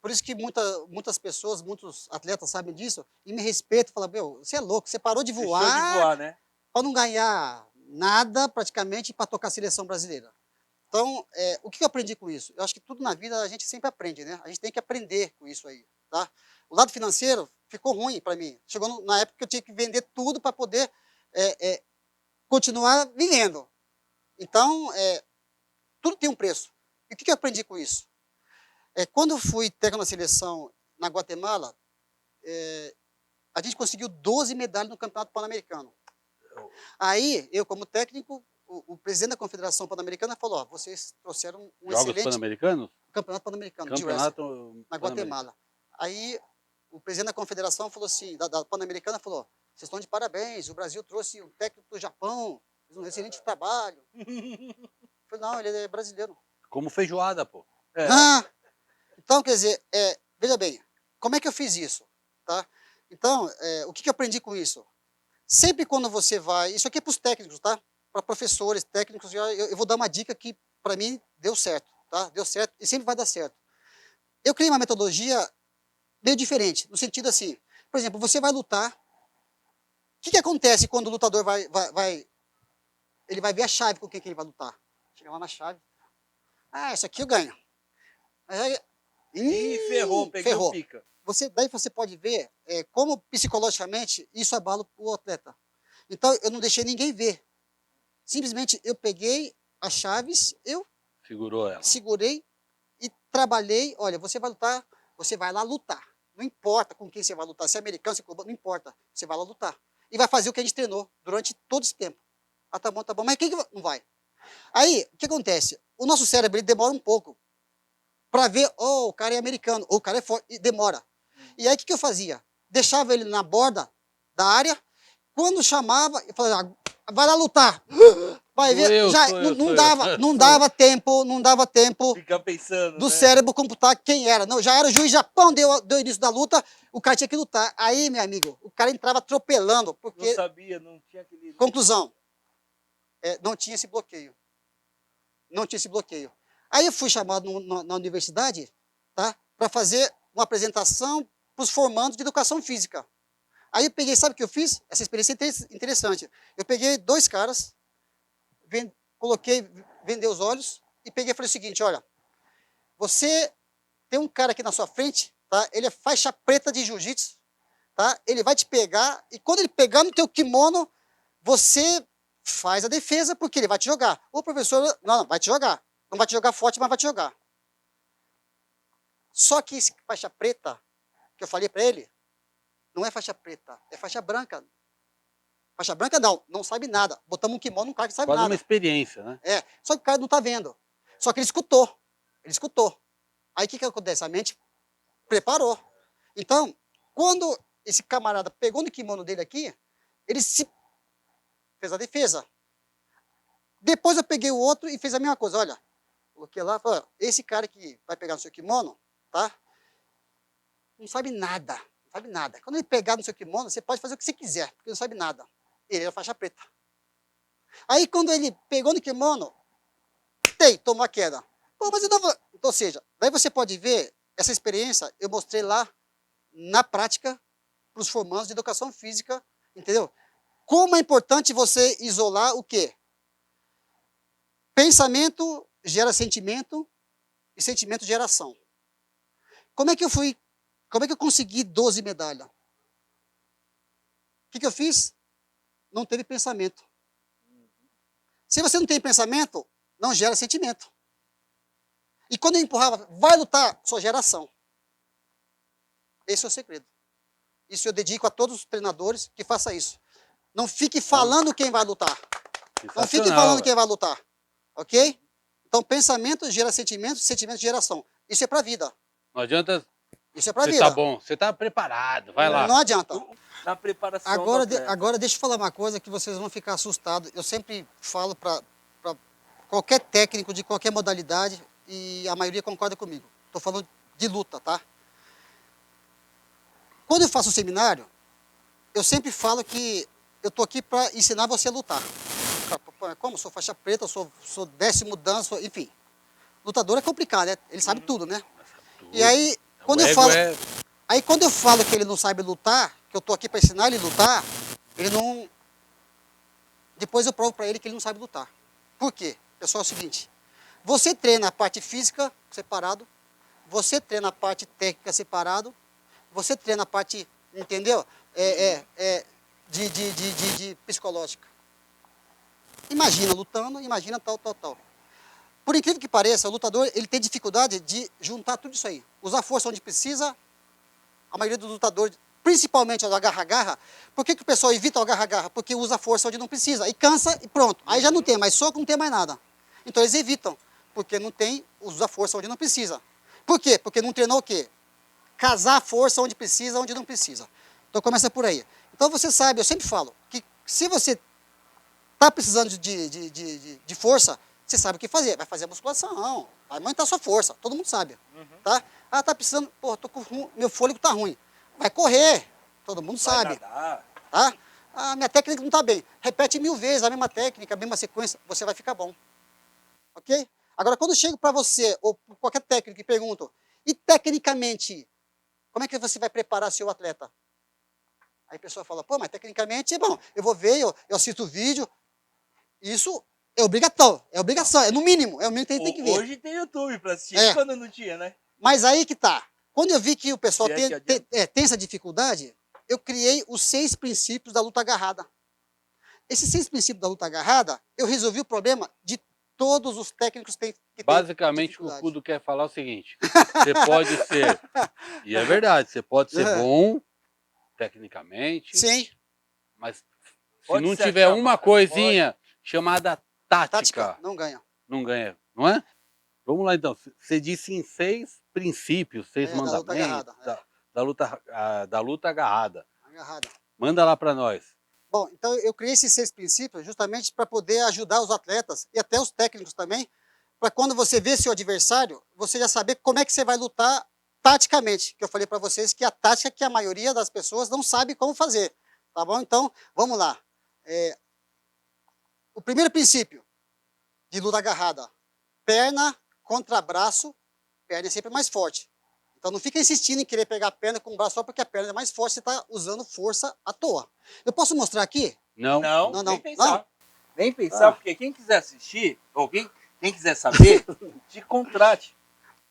por isso que muitas pessoas, muitos atletas sabem disso e me respeitam, falam, meu, você é louco, você parou de Deixou de voar voar, né? para não ganhar nada praticamente para tocar a seleção brasileira. Então, o que eu aprendi com isso? Eu acho que tudo na vida a gente sempre aprende, né? A gente tem que aprender com isso aí, tá? O lado financeiro ficou ruim para mim. Chegou na época que eu tinha que vender tudo para poder continuar vivendo. Então, tudo tem um preço. E o que eu aprendi com isso? Quando eu fui técnico na seleção na Guatemala, a gente conseguiu 12 medalhas no Campeonato Pan-Americano. Aí, eu como técnico, o presidente da Confederação Pan-Americana falou, vocês trouxeram um Jogos excelente Pan-Americanos? Campeonato Pan-Americano de wrestling Campeonato na Guatemala. Aí, o presidente da Confederação falou assim, da Pan-Americana falou, vocês estão de parabéns, o Brasil trouxe um técnico do Japão, fez um excelente trabalho. Eu falei, não, ele é brasileiro. Como feijoada, pô. É. Então, quer dizer, veja bem, como é que eu fiz isso? Tá? Então, o que eu aprendi com isso? Sempre quando você vai, isso aqui é para os técnicos, tá? Para professores, técnicos, eu vou dar uma dica que para mim deu certo, tá? Deu certo e sempre vai dar certo. Eu criei uma metodologia meio diferente, no sentido assim, por exemplo, você vai lutar, o que acontece quando o lutador ele vai ver a chave com quem que ele vai lutar? Chega lá na chave, isso aqui eu ganho. Aí, Ih, ferrou, peguei o pica. Daí você pode ver como psicologicamente isso abala o atleta. Então, eu não deixei ninguém ver. Simplesmente eu peguei as chaves, eu Segurou ela. segurei e trabalhei. Olha, você vai lutar, você vai lá lutar. Não importa com quem você vai lutar, se é americano, se é cubano, não importa. Você vai lá lutar. E vai fazer o que a gente treinou durante todo esse tempo. Ah, tá bom. Mas quem que não vai? Aí, o que acontece? O nosso cérebro ele demora um pouco para ver, o cara é americano, ou o cara é forte, e demora. E aí, o que eu fazia? Deixava ele na borda da área, quando chamava, eu falava, vai lá lutar. Vai ver, não dava tempo Fica pensando, do né? cérebro computar quem era. Não, já era o juiz, já pão, deu início da luta, o cara tinha que lutar. Aí, meu amigo, o cara entrava atropelando, Não porque, sabia, não tinha aquele... conclusão, não tinha esse bloqueio. Não tinha esse bloqueio. Aí eu fui chamado na universidade, tá, para fazer uma apresentação para os formandos de educação física. Aí eu peguei, sabe o que eu fiz? Essa experiência é interessante. Eu peguei 2 caras, vendei os olhos e peguei e falei o seguinte, olha, você tem um cara aqui na sua frente, tá? Ele é faixa preta de jiu-jitsu, tá? Ele vai te pegar e quando ele pegar no teu kimono, você faz a defesa porque ele vai te jogar. O professor, não, vai te jogar. Não vai te jogar forte, mas vai te jogar. Só que esse faixa preta, que eu falei para ele, não é faixa preta, é faixa branca. Faixa branca não sabe nada. Botamos um kimono num cara que sabe Quase nada. uma experiência, né? Só que o cara não está vendo. Só que ele escutou. Aí o que acontece? A mente preparou. Então, quando esse camarada pegou no kimono dele aqui, ele fez a defesa. Depois eu peguei o outro e fiz a mesma coisa. Olha, coloquei lá, falei, esse cara que vai pegar no seu kimono, tá? Não sabe nada. Não sabe nada. Quando ele pegar no seu kimono, você pode fazer o que você quiser, porque não sabe nada. Ele é faixa preta. Aí quando ele pegou no kimono, tomou a queda. Pô, mas eu não vou... Então, ou seja, daí você pode ver, essa experiência eu mostrei lá na prática para os formandos de educação física, entendeu? Como é importante você isolar o quê? Pensamento gera sentimento e sentimento gera ação. Como é que eu consegui 12 medalhas? O que eu fiz? Não teve pensamento. Se você não tem pensamento, não gera sentimento. E quando eu empurrava, vai lutar, só gera ação. Esse é o segredo. Isso eu dedico a todos os treinadores que façam isso. Não fique falando quem vai lutar. Não fique falando quem vai lutar. Ok? Então, pensamento gera sentimento, sentimento gera ação. Isso é para a vida. Não adianta Isso é para a você vida. tá bom, você tá preparado, vai lá. Não adianta. Na preparação Agora, do atleta. agora deixa eu falar uma coisa que vocês vão ficar assustados. Eu sempre falo para qualquer técnico de qualquer modalidade e a maioria concorda comigo. Estou falando de luta, tá? Quando eu faço um seminário, eu sempre falo que eu estou aqui para ensinar você a lutar. Como eu sou faixa preta, eu sou 10º dan, enfim. Lutador é complicado, né? Ele sabe tudo, né? E aí, quando eu falo... Aí quando eu falo que ele não sabe lutar, que eu estou aqui para ensinar ele a lutar, ele não... Depois eu provo para ele que ele não sabe lutar. Por quê? Pessoal, é o seguinte, você treina a parte física separado, você treina a parte técnica separado, você treina a parte, entendeu? De psicológica. Imagina lutando, imagina tal. Por incrível que pareça, o lutador ele tem dificuldade de juntar tudo isso aí. Usar força onde precisa. A maioria dos lutadores, principalmente o agarra-agarra, por que o pessoal evita o agarra-agarra? Porque usa força onde não precisa. E cansa e pronto. Aí já não tem mais soco, não tem mais nada. Então eles evitam, porque não tem, usa força onde não precisa. Por quê? Porque não treinou o quê? Casar a força onde precisa, onde não precisa. Então começa por aí. Então você sabe, eu sempre falo, que se você está precisando de força, você sabe o que fazer. Vai fazer a musculação, vai aumentar a sua força, todo mundo sabe. Tá? Ah, tá precisando, pô, meu fôlego tá ruim. Vai correr, todo mundo sabe. Nadar. Tá? Ah, minha técnica não está bem. Repete 1000 vezes a mesma técnica, a mesma sequência, você vai ficar bom. Ok? Agora, quando eu chego para você, ou qualquer técnico, e pergunto, e tecnicamente, como é que você vai preparar seu atleta? Aí a pessoa fala, pô, mas tecnicamente é bom. Eu vou ver, eu assisto o vídeo. Isso é obrigatório, é obrigação, é no mínimo que tem que ver. Hoje tem YouTube para assistir, quando não tinha, né? Mas aí que tá. Quando eu vi que o pessoal Se é que tem essa dificuldade, eu criei os 6 princípios da luta agarrada. Esses 6 princípios da luta agarrada, eu resolvi o problema de todos os técnicos que têm Basicamente, o que o Kudo quer falar é o seguinte, você pode ser, e é verdade, você pode ser bom tecnicamente, sim, mas se Pode não ser tiver chamada, uma coisinha chamada tática, não ganha. não ganha, não é? Vamos lá então, você disse em 6 princípios, 6 mandamentos da luta agarrada. Manda lá para nós. Bom, então eu criei esses 6 princípios justamente para poder ajudar os atletas e até os técnicos também, para quando você vê seu adversário, você já saber como é que você vai lutar taticamente, que eu falei para vocês que a tática que a maioria das pessoas não sabe como fazer, tá bom? Então, vamos lá. O primeiro princípio de luta agarrada, perna contra braço, perna é sempre mais forte. Então não fica insistindo em querer pegar a perna com o braço só porque a perna é mais forte, você está usando força à toa. Eu posso mostrar aqui? Não. Nem pensar. Nem pensar, porque quem quiser assistir, ou quem quiser saber, te contrate.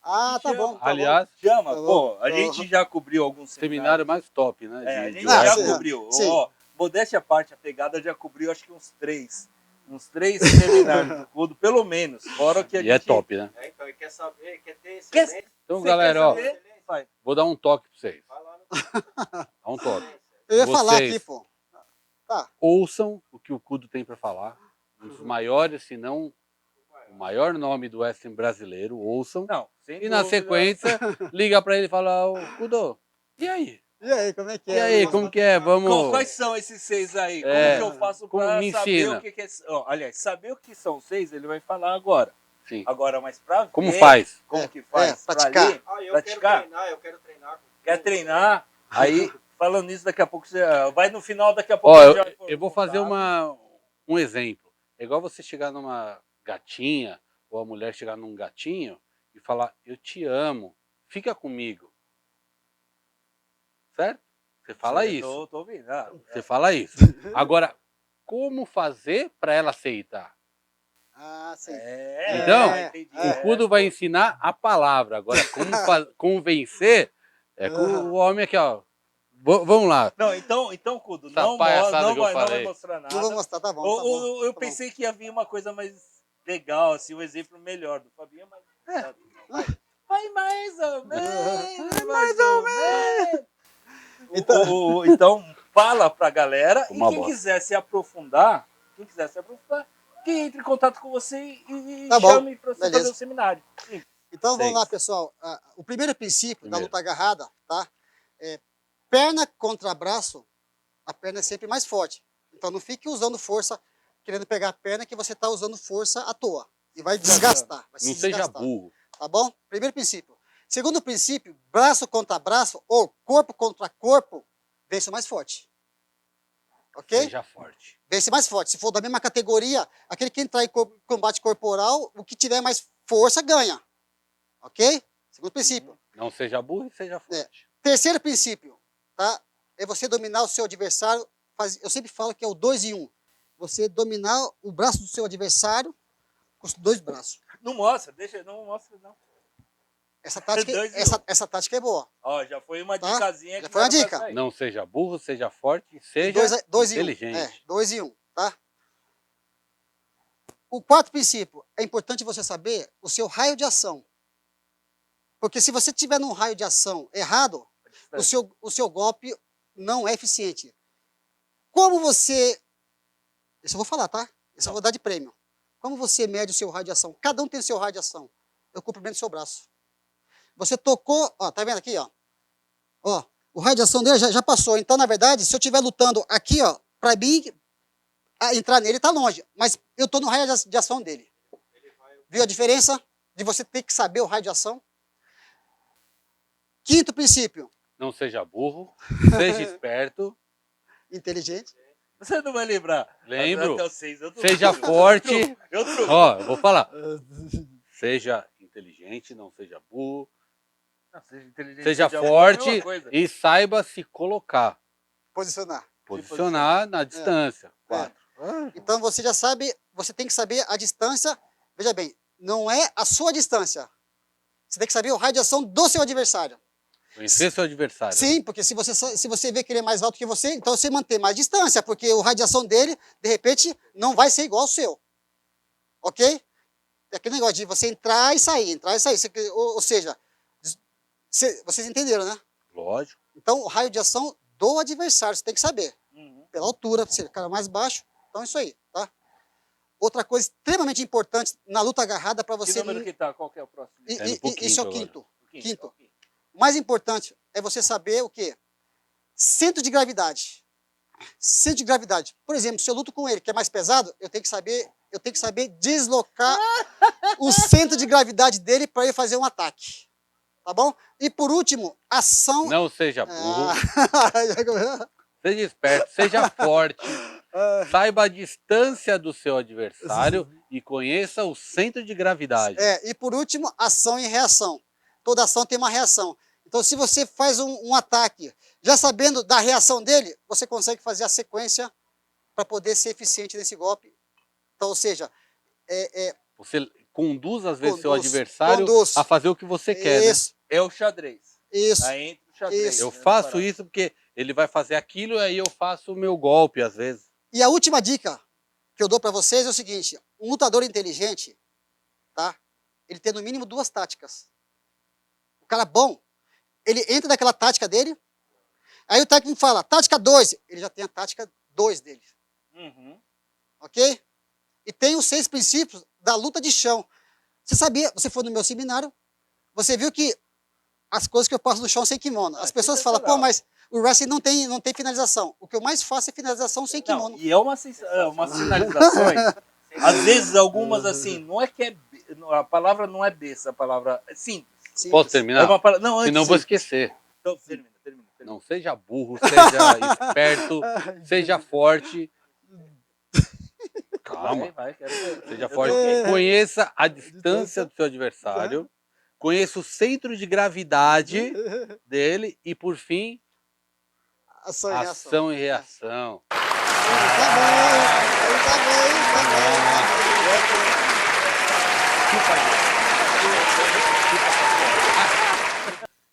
Ah, tá bom. Aliás, chama, pô, a gente já cobriu alguns seminário mais top, né? a gente já cobriu. Ó, modéstia à parte, a pegada já cobriu acho que uns 3 seminários do Kudo, pelo menos. Fora que a gente... é top, né? Então, quer saber, quer ter Quer- excelência? Então, Você galera, quer ó, saber? Vai. vou dar um toque para vocês. Vai lá no Dá um toque. Eu ia falar Vocês- aqui, pô. Tá. Ouçam o que o Kudo tem para falar. Um dos maiores, se não o maior nome do wrestling brasileiro, ouçam. Não, sem E na dúvida. sequência, liga para ele e fala, ô Kudo, e aí? E aí, como é que E aí, como que é? Vamos... Quais são esses 6 aí? Como É, que eu faço como pra me saber ensina? o que é... Ó, aliás, saber o que são 6, ele vai falar agora. Sim. Agora, mas pra ver... Como faz? Como que faz? Pra praticar. ler, Ah, eu praticar. quero treinar. Quer treinar? Aí, falando nisso, daqui a pouco você... Vai no final, daqui a pouco... Ó, já eu vou fazer um exemplo. É igual você chegar numa gatinha, ou a mulher chegar num gatinho e falar, eu te amo, fica comigo. Certo? Você fala isso. Tô ouvindo. Você fala isso. Agora, como fazer para ela aceitar? Ah, sim. Então, entendi. O Kudo vai ensinar a palavra. Agora, como convencer, é com o homem aqui, ó. Vamos lá. Não, então Kudo, Essa não palhaçada que eu vai falei. mostrar nada. Não vou mostrar, tá bom. Tá bom, Eu tá bom. pensei que ia vir uma coisa mais legal, assim, um exemplo melhor do Fabinho, mas... Vai mais ou menos, mais ou menos. Então, fala pra galera, Uma e quem bosta. quiser se aprofundar, que entre em contato com você e Tá bom, chame pra você beleza. fazer o seminário. Sim. Então vamos Seis. lá, pessoal. O primeiro princípio da Primeiro. luta agarrada, tá? É perna contra braço, a perna é sempre mais forte. Então não fique usando força, querendo pegar a perna que você está usando força à toa. E vai desgastar, vai se Não seja desgastar. burro. Tá bom? Primeiro princípio. Segundo princípio, braço contra braço ou corpo contra corpo, vence o mais forte. Ok? Seja forte. Vence mais forte. Se for da mesma categoria, aquele que entrar em combate corporal, o que tiver mais força ganha. Ok? Segundo princípio. Não seja burro e seja forte. Terceiro princípio, tá? É você dominar o seu adversário. Eu sempre falo que é o 2 em 1. Você dominar o braço do seu adversário com os dois braços. Não mostra, não mostra não. Essa tática, Dois em essa tática é boa. Ó, já foi uma Tá? dicasinha Já que foi uma dá pra dica. sair. Não seja burro, seja forte e seja Dois em um. inteligente. 2 em 1, tá? O quarto princípio, é importante você saber o seu raio de ação. Porque se você tiver num raio de ação errado, o seu golpe não é eficiente. Como você... Isso eu vou falar, tá? Isso eu vou dar de prêmio. Como você mede o seu raio de ação? Cada um tem o seu raio de ação. Eu cumprimento o seu braço. Você tocou, ó, tá vendo aqui, ó? Ó, o raio de ação dele já passou. Então, na verdade, se eu estiver lutando aqui, ó, pra mim, entrar nele tá longe. Mas eu tô no raio de ação dele. Viu a diferença de você ter que saber o raio de ação? Quinto princípio, Não seja burro, seja esperto, inteligente. Você não vai lembrar. Lembro. Até o 6, eu tô seja truco. forte. Eu truco. Ó, eu vou falar. Seja inteligente, não seja burro. Não, seja inteligente, Seja burro, é a forte mesma coisa. e saiba se colocar. Posicionar. Posicionar na distância. 4. Então você já sabe, você tem que saber a distância. Veja bem, não é a sua distância. Você tem que saber o raio de ação do seu adversário. Conhecer seu adversário. Sim, porque se você vê que ele é mais alto que você, então você mantém mais distância, porque o raio de ação dele, de repente, não vai ser igual ao seu. Ok? É aquele negócio de você entrar e sair, entrar e sair. Ou seja, vocês entenderam, né? Lógico. Então, o raio de ação do adversário, você tem que saber. Uhum. Pela altura, se o cara é mais baixo, então é isso aí, tá? Outra coisa extremamente importante na luta agarrada para Que você... número que tá? Qual que é o próximo? Isso é o agora. quinto. Quinto. Ok. O mais importante é você saber o quê? Centro de gravidade. Centro de gravidade. Por exemplo, se eu luto com ele, que é mais pesado, eu tenho que saber deslocar o centro de gravidade dele para ele fazer um ataque. Tá bom? E por último, ação... Não seja burro, Ah, seja esperto, seja forte, saiba a distância do seu adversário e conheça o centro de gravidade. e por último, ação e reação. Toda ação tem uma reação. Então, se você faz um ataque, já sabendo da reação dele, você consegue fazer a sequência para poder ser eficiente nesse golpe. Então, ou seja, Você conduz, às vezes, seu Conduz, adversário conduz. a fazer o que você quer, né? isso, É o xadrez. isso. Aí entra o xadrez. Isso. Eu né, faço parada. isso porque ele vai fazer aquilo e aí eu faço o meu golpe, às vezes. E a última dica que eu dou para vocês é o seguinte: um lutador inteligente, tá? Ele tem no mínimo 2 táticas. O cara bom, ele entra naquela tática dele, aí o técnico fala, tática 2, ele já tem a tática 2 dele, Uhum. ok? E tem os 6 princípios da luta de chão. Você sabia, você foi no meu seminário, você viu que as coisas que eu passo no chão sem kimono. As pessoas falam, pô, mas o wrestling não tem finalização. O que eu mais faço é finalização sem Não, kimono. e é umas sinalizações, às vezes algumas assim, não é que é... A palavra não é besta, a palavra é simples. Simples. Posso terminar? É uma palavra... Não, antes Senão eu vou disso. esquecer. Então, termina. Não seja burro, seja esperto, seja forte. Calma. Vai, quero ver. Seja Eu forte. troquei. Conheça a distância do seu adversário. Conheça o centro de gravidade dele. E, por fim, Ação e reação. ação e reação. Tá bem.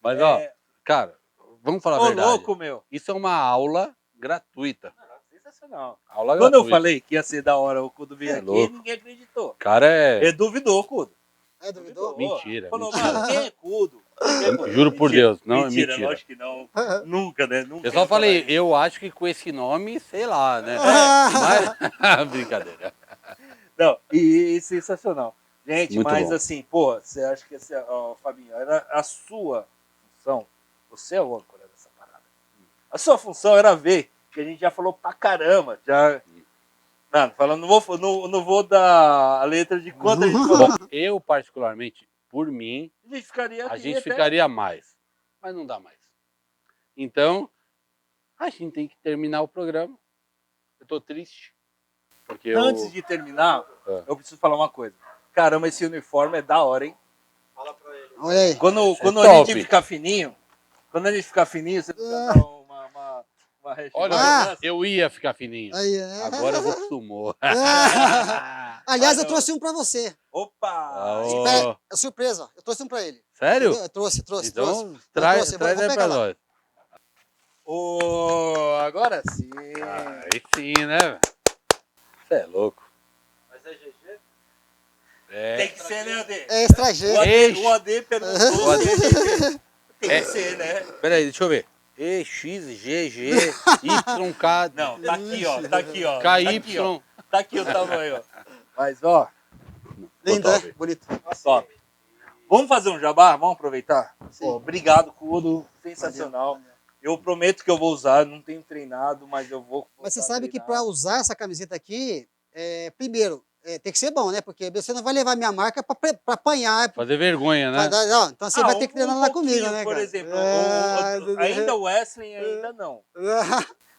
Mas, ó, cara, vamos falar a Ô, verdade. louco, meu. Isso é uma aula gratuita. Sensacional. Aula Quando eu gratuita. falei que ia ser da hora o Cudo vir É aqui, louco. ninguém acreditou. O cara é... Ele duvidou, Cudo. Duvidou? Mentira, Falou, mentira. mano, quem é Cudo? Quem é Cudo? Juro por Mentira, Deus, não, mentira. mentira. Lógico que não. Nunca, né? Nunca Eu só ia falar falei, isso. eu acho que com esse nome, sei lá, né? Mas... Brincadeira. Não, e sensacional. Gente, Muito mas bom. assim, pô, você acha que esse, ó, Fabinho, era a sua função, você é o âncora dessa parada. A sua função era ver, que a gente já falou pra caramba, já... Não, falando, não vou dar a letra de quanto a gente falou. Bom, eu particularmente, por mim, A gente ficaria a aqui gente até... ficaria mais. Mas não dá mais. Então, a gente tem que terminar o programa. Eu tô triste. Porque eu... Antes de terminar, É. eu preciso falar uma coisa. Caramba, esse uniforme é da hora, hein? Fala pra ele. Olha aí. Quando a top. gente ficar fininho, você precisa dar uma hashtag. Olha, eu ia ficar fininho. Aí, né? Agora eu vou pro sumô. Aliás, eu não. trouxe um pra você. Opa! Ah, ô. Espera, é surpresa. Eu trouxe um pra ele. Sério? Entendeu? Eu trouxe. Então, Eu traz trouxe. Vou aí pegar pra lá. nós. Agora sim. Aí sim, né? Você é louco. Mas é GG? É. Tem que ser, né, AD? É estrangeiro. O AD perguntou O AD. se é GG. Tem que É. ser, né? Peraí, deixa eu ver. E, X, G, G, Y, K. Não, tá aqui, ó. Tá aqui, ó. K, Tá aqui, ó. Y. Tá aqui o tamanho, ó. Mas, ó, Lindo, né? top. Bonito. top. Vamos fazer um jabá? Vamos aproveitar? Sim. Pô, obrigado, Cudo. Sensacional. Eu prometo que eu vou usar. Não tenho treinado, mas eu vou. Mas você voltar a sabe que treinar. para usar essa camiseta aqui, primeiro, tem que ser bom, né? Porque você não vai levar minha marca para apanhar. Fazer vergonha, né? Não, então você vai ter que treinar lá comigo, pouquinho, né, por cara? exemplo, ainda o Wesley, ainda não.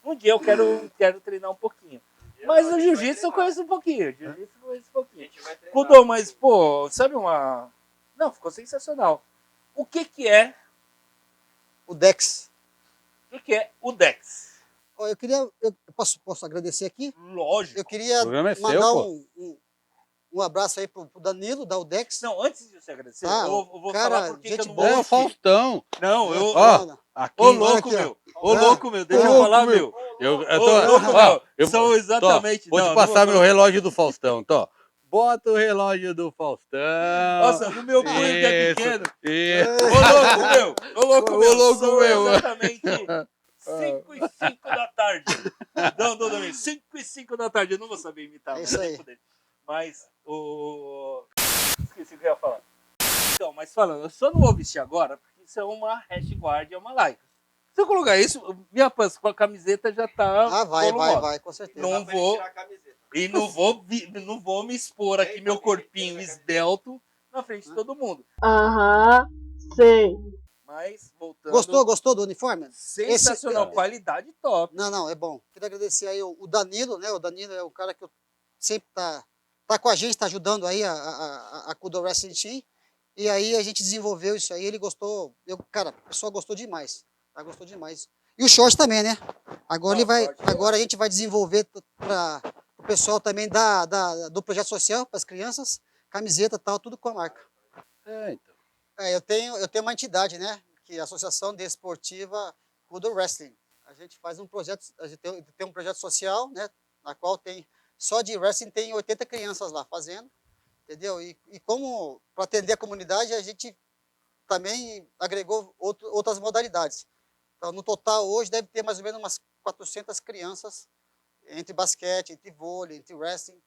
Um dia eu quero treinar um pouquinho. Mas o jiu-jitsu eu conheço um pouquinho. Jiu-jitsu eu conheço um A pouquinho. gente vai treinar. Cudo, mas, pô, sabe uma... Não, ficou sensacional. O que é O Dex. o Dex? Ó, eu posso agradecer aqui? Lógico. Eu queria O programa é mandar seu, pô. um abraço aí pro Danilo, da Udex. Não, antes de você agradecer, Ah, eu vou cara, falar porque que eu gente não boa. vou É o mentir. Faustão. Não, eu... Ó, Não, aqui. Ô, louco, aqui, ó. meu. Ô, louco, meu. Deixa eu louco, falar, meu. meu. Eu Ô, tô, louco, ó, meu. São exatamente... Vou não, te não passar vou- meu relógio do Faustão, tô. Bota o relógio do Faustão. Nossa, no meu punho que é Isso, pequeno. isso. Ô, louco, meu. Ô, louco, Ô, meu. louco, São meu. exatamente 5:05 da tarde. Não, 5:05 da tarde. Eu não vou saber imitar. É mas isso nem aí. poder. Mas o... Esqueci o que eu ia falar. Então, mas falando, eu só não vou vestir agora, porque isso é uma hashguard, é uma like. Se eu colocar isso, minha pança com a camiseta já tá... volumosa. Com certeza. Não Dá pra ele vou... tirar a camiseta. E não vou me expor aqui, meu corpinho esbelto, na frente de todo mundo. Aham, sei. Mas, voltando... Gostou do uniforme? Sensacional, qualidade top. Não, é bom. Queria agradecer aí o Danilo, né? O Danilo é o cara que eu sempre tá com a gente, tá ajudando aí a Kudo Wrestling Team. E aí a gente desenvolveu isso aí, ele gostou. Cara, o pessoal gostou demais. Tá? Gostou demais. E o short também, né? Agora, agora a gente vai desenvolver para o pessoal também do projeto social, para as crianças, camiseta e tal, tudo com a marca. É, então. Eu tenho uma entidade, né? Que é a Associação Desportiva Kudo Wrestling. A gente faz um projeto, a gente tem um projeto social, né? Na qual tem, só de wrestling tem 80 crianças lá fazendo, entendeu? E como, para atender a comunidade, a gente também agregou outras modalidades. Então, no total, hoje, deve ter mais ou menos umas 400 crianças, entre basquete, entre vôlei, entre wrestling,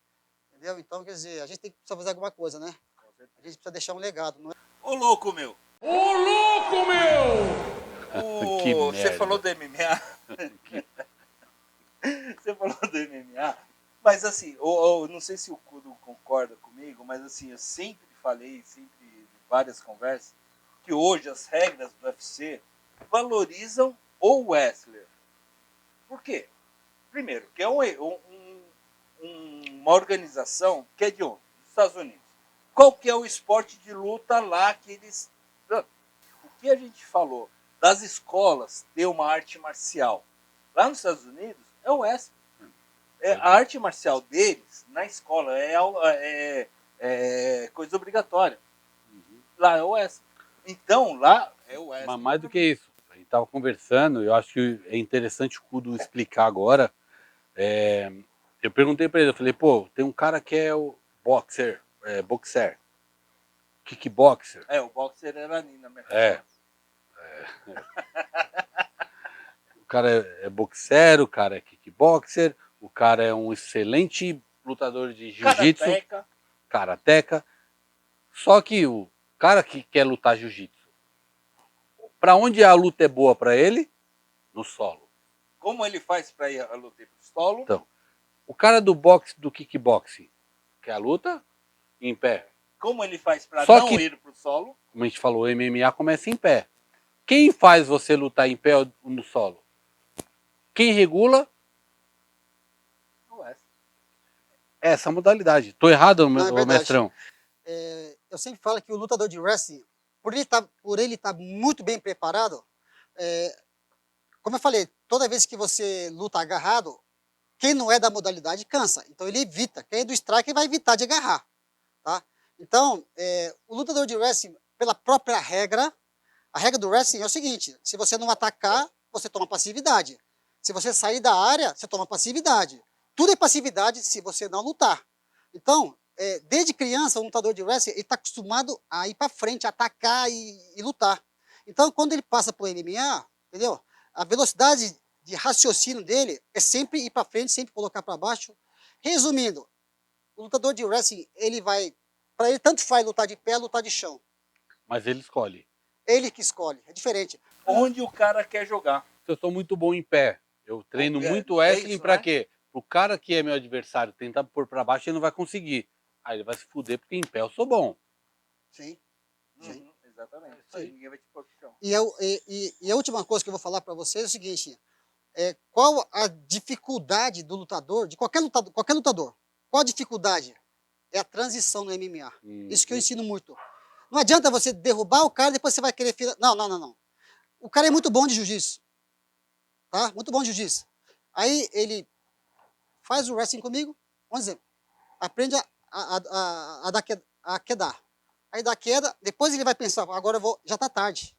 entendeu? Então, quer dizer, a gente tem que precisar fazer alguma coisa, né? A gente precisa deixar um legado, não é? Ô, louco, meu. Ô, louco, meu! Que Você merda. falou do MMA. Você falou do MMA. Mas, assim, não sei se o Kudo concorda comigo, mas, assim, eu sempre falei, sempre em várias conversas, que hoje as regras do UFC valorizam o wrestler. Por quê? Primeiro, que é uma organização que é de onde? Dos Estados Unidos. Qual que é o esporte de luta lá que eles... O que a gente falou das escolas ter uma arte marcial lá nos Estados Unidos é o wrestling. A arte marcial deles, na escola, é coisa obrigatória. Lá é o wrestling. Então, lá é o wrestling. Mas mais do que isso, estava conversando, eu acho que é interessante o Kudo explicar agora. Eu perguntei para ele, eu falei, pô, tem um cara que é o boxer, kickboxer. O boxer era ali na minha É. O cara é boxer, o cara é kickboxer, o cara é um excelente lutador de jiu-jitsu, karateca. Só que o cara que quer lutar jiu-jitsu, para onde a luta é boa para ele? No solo. Como ele faz para ir a luta pro solo? Então, o cara do boxe, do kickboxing, quer a luta em pé. Como ele faz para Só não que- ir pro solo? Como a gente falou, o MMA começa em pé. Quem faz você lutar em pé ou no solo? Quem regula? Essa modalidade. Tô errado, Não, é verdade. mestrão? Eu sempre falo que o lutador de wrestling, por ele estar muito bem preparado, como eu falei, toda vez que você luta agarrado, quem não é da modalidade cansa. Então ele evita. Quem é do strike vai evitar de agarrar. Tá? Então, o lutador de wrestling, pela própria regra, a regra do wrestling é o seguinte: se você não atacar, você toma passividade. Se você sair da área, você toma passividade. Tudo é passividade se você não lutar. Então, desde criança, o lutador de wrestling está acostumado a ir para frente, atacar e lutar. Então, quando ele passa para o MMA, entendeu? A velocidade de raciocínio dele é sempre ir para frente, sempre colocar para baixo. Resumindo, o lutador de wrestling, para ele tanto faz lutar de pé, lutar de chão. Mas ele escolhe. Ele que escolhe, é diferente. Onde o cara quer jogar. Se eu sou muito bom em pé, eu treino muito wrestling isso, pra né? quê? O cara que é meu adversário tentar pôr pra baixo, ele não vai conseguir. Aí ele vai se fuder porque em pé eu sou bom. Sim. Sim. Exatamente. Sim. Ninguém vai te pôr pro chão. E a última coisa que eu vou falar para vocês é o seguinte: qual a dificuldade do lutador, de qualquer lutador? Qual a dificuldade? É a transição no MMA. Isso que eu ensino muito. Não adianta você derrubar o cara e depois você vai querer... Não. O cara é muito bom de jiu-jitsu. Tá? Muito bom de jiu-jitsu. Aí ele faz o wrestling comigo, vamos dizer, aprende a quedar. Aí dá queda, depois ele vai pensar, agora já tá tarde.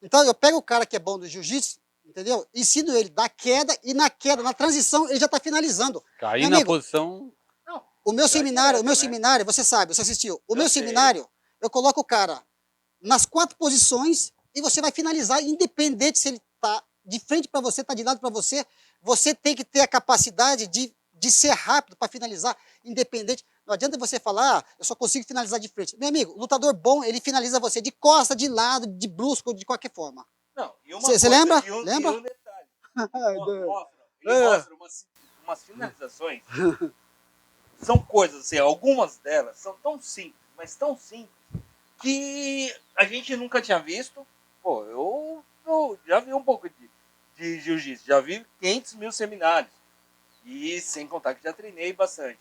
Então eu pego o cara que é bom do jiu-jitsu, entendeu? Ensino ele da queda e na queda, na transição, ele já está finalizando. Cair Meu na amigo, posição. O meu seminário, né? você sabe, você assistiu. O Eu meu sei. seminário, eu coloco o cara nas 4 posições e você vai finalizar, independente se ele está de frente para você, está de lado para você. Você tem que ter a capacidade de ser rápido para finalizar, independente. Não adianta você falar, eu só consigo finalizar de frente. Meu amigo, o lutador bom, ele finaliza você de costa, de lado, de brusco, de qualquer forma. Não, e uma Você coisa, lembra? E um detalhe. Ele mostra umas finalizações. São coisas, assim, algumas delas são tão simples, mas tão simples, que a gente nunca tinha visto. Pô, eu já vi um pouco de jiu-jitsu, já vi 500 mil seminários. E sem contar que já treinei bastante.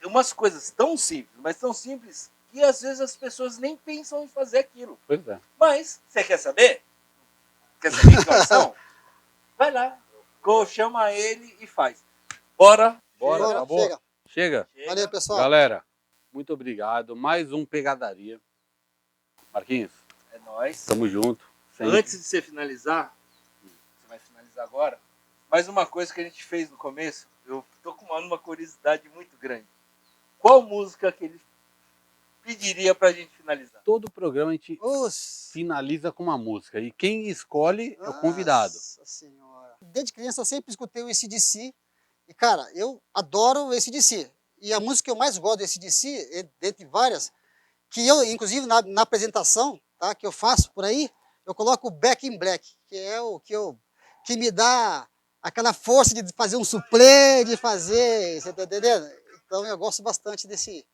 Umas coisas tão simples, mas tão simples, que às vezes as pessoas nem pensam em fazer aquilo. Pois é. Mas, você quer saber? Quer saber quais são? Vai lá, chama ele e faz. Bora. Bora, Bora, acabou? Chega. Valeu, pessoal. Galera, muito obrigado. Mais um Pegadaria. Marquinhos, É nóis. tamo junto. Sempre. Antes de você finalizar, você vai finalizar agora, mais uma coisa que a gente fez no começo, eu tô com uma curiosidade muito grande. Qual música que ele pediria pra gente finalizar? Todo programa a gente finaliza com uma música. E quem escolhe é o convidado. Nossa senhora. Desde criança eu sempre escutei o AC/DC. E, cara, eu adoro o AC/DC. E a música que eu mais gosto do AC/DC, dentre várias, que eu, inclusive, na apresentação, tá, que eu faço por aí, eu coloco o Back in Black, que é o que me dá aquela força de fazer um suplê, de fazer, você tá entendendo? Então eu gosto bastante Esse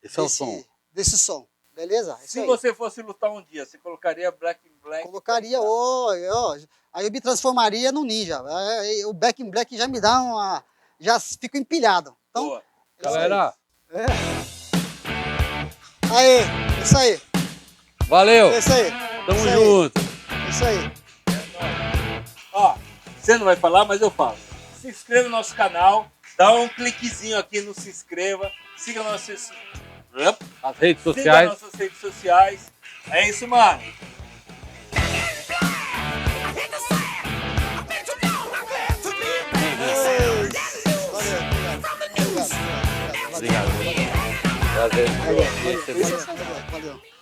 é o som. desse som, beleza? Isso Se aí. você fosse lutar um dia, você colocaria Black in Black? Colocaria, aí eu me transformaria num ninja. Aí o Back in Black já me dá já fico empilhado. Então, Boa. Galera, aí, isso aí, valeu. isso aí. Tamo isso aí, junto. Isso aí. Ó, você não vai falar, mas eu falo. Se inscreva no nosso canal, dá um cliquezinho aqui no se inscreva, siga nossas As redes siga sociais. nossas redes sociais. É isso, mano. Obrigado. Prazer. Valeu. Valeu. Valeu.